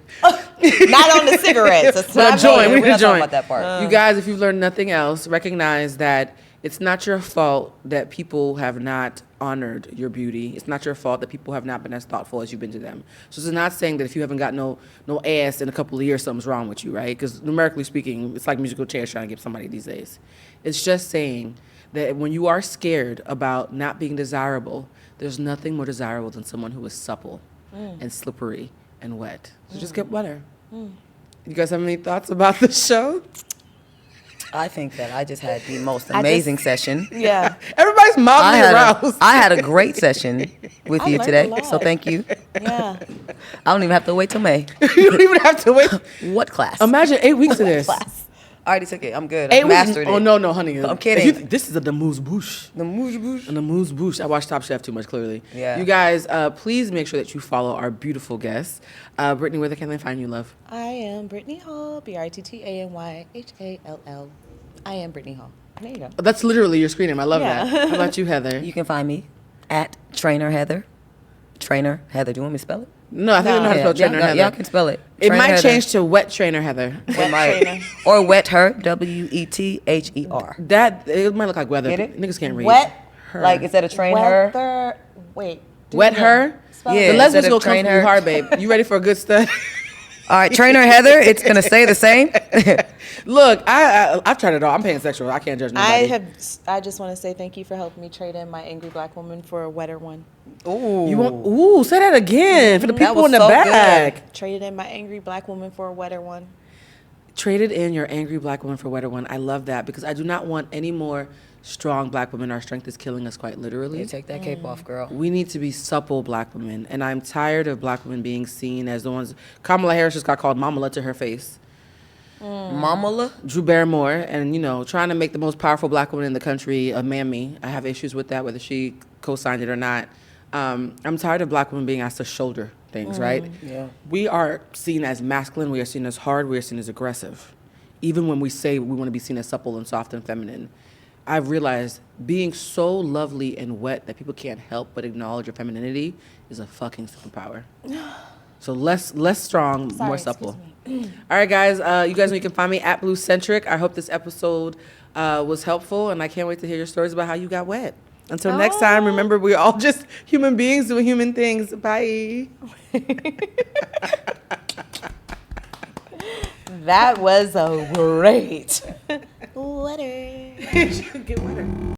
Not on the cigarettes. It's But a not joint. me. We We're need a not talking joint. about that part. You guys, if you've learned nothing else, recognize that it's not your fault that people have not honored your beauty. It's not your fault that people have not been as thoughtful as you've been to them. So it's not saying that if you haven't got no ass in a couple of years, something's wrong with you, right? Because numerically speaking, it's like musical chairs trying to give somebody these days. It's just saying that when you are scared about not being desirable, there's nothing more desirable than someone who is supple and slippery and wet. So just get wetter. You guys have any thoughts about the show? I think that I just had the most amazing session. Yeah. Everybody's mildly aroused. I had a great session with I you learned today, a lot. so thank you. Yeah. I don't even have to wait till May. You don't even have to wait. What class? Imagine 8 weeks of this. Class. I already took it. I'm good. 8 I weeks. mastered it. Oh no, honey. I'm If kidding. this is a Amuse Bouche. The Mouche Bouche. An Amuse Bouche. I watch Top Chef too much, clearly. Yeah. You guys, please make sure that you follow our beautiful guests. Brittany, where can they find you, love? I am Brittany Hall, BRITTANYHALL. I am Brittany Hall. There you go. That's literally your screen name. I love Yeah. that. How about you, Heather? You can find me at Trainer Heather. Trainer Heather. Do you want me to spell it? No, I think I know how to spell Trainer Heather. Y'all can spell it. It Trainer might Heather. change to Wet Trainer Heather. It might. Trainer. Or Wet Her. WETHER. That it might look like weather. Get it? Niggas can't read. Wet. Her. Like instead of train her. Weather. Wait. do Wet it her. again. Spell Yeah. it. The lesbians instead of gonna come train for you her. hard, babe. You ready for a good stud? All right, Trainer Heather. It's gonna stay the same. Look, I've tried it all. I'm pansexual. I can't judge nobody. I just want to say thank you for helping me trade in my angry black woman for a wetter one. Ooh. You want? Ooh, say that again for the That people was in the so back. Traded in my angry black woman for a wetter one. Traded in your angry black woman for a wetter one. I love that because I do not want any more strong black women. Our strength is killing us quite literally. Yeah, take that cape off, girl. We need to be supple black women, and I'm tired of black women being seen as the ones. Kamala Harris just got called Mamala to her face. Mamala. Drew Barrymore, and trying to make the most powerful black woman in the country a mammy. I have issues with that, whether she co-signed it or not. I'm tired of black women being asked to shoulder things, right? Yeah. We are seen as masculine. We are seen as hard. We are seen as aggressive. Even when we say we want to be seen as supple and soft and feminine. I've realized being so lovely and wet that people can't help but acknowledge your femininity is a fucking superpower. So less strong, Sorry, more supple. excuse All right, guys. You guys know you can find me at BlueCentric. I hope this episode was helpful, and I can't wait to hear your stories about how you got wet. Until next time, remember, we're all just human beings doing human things. Bye. That was a great wetter. Get wetter.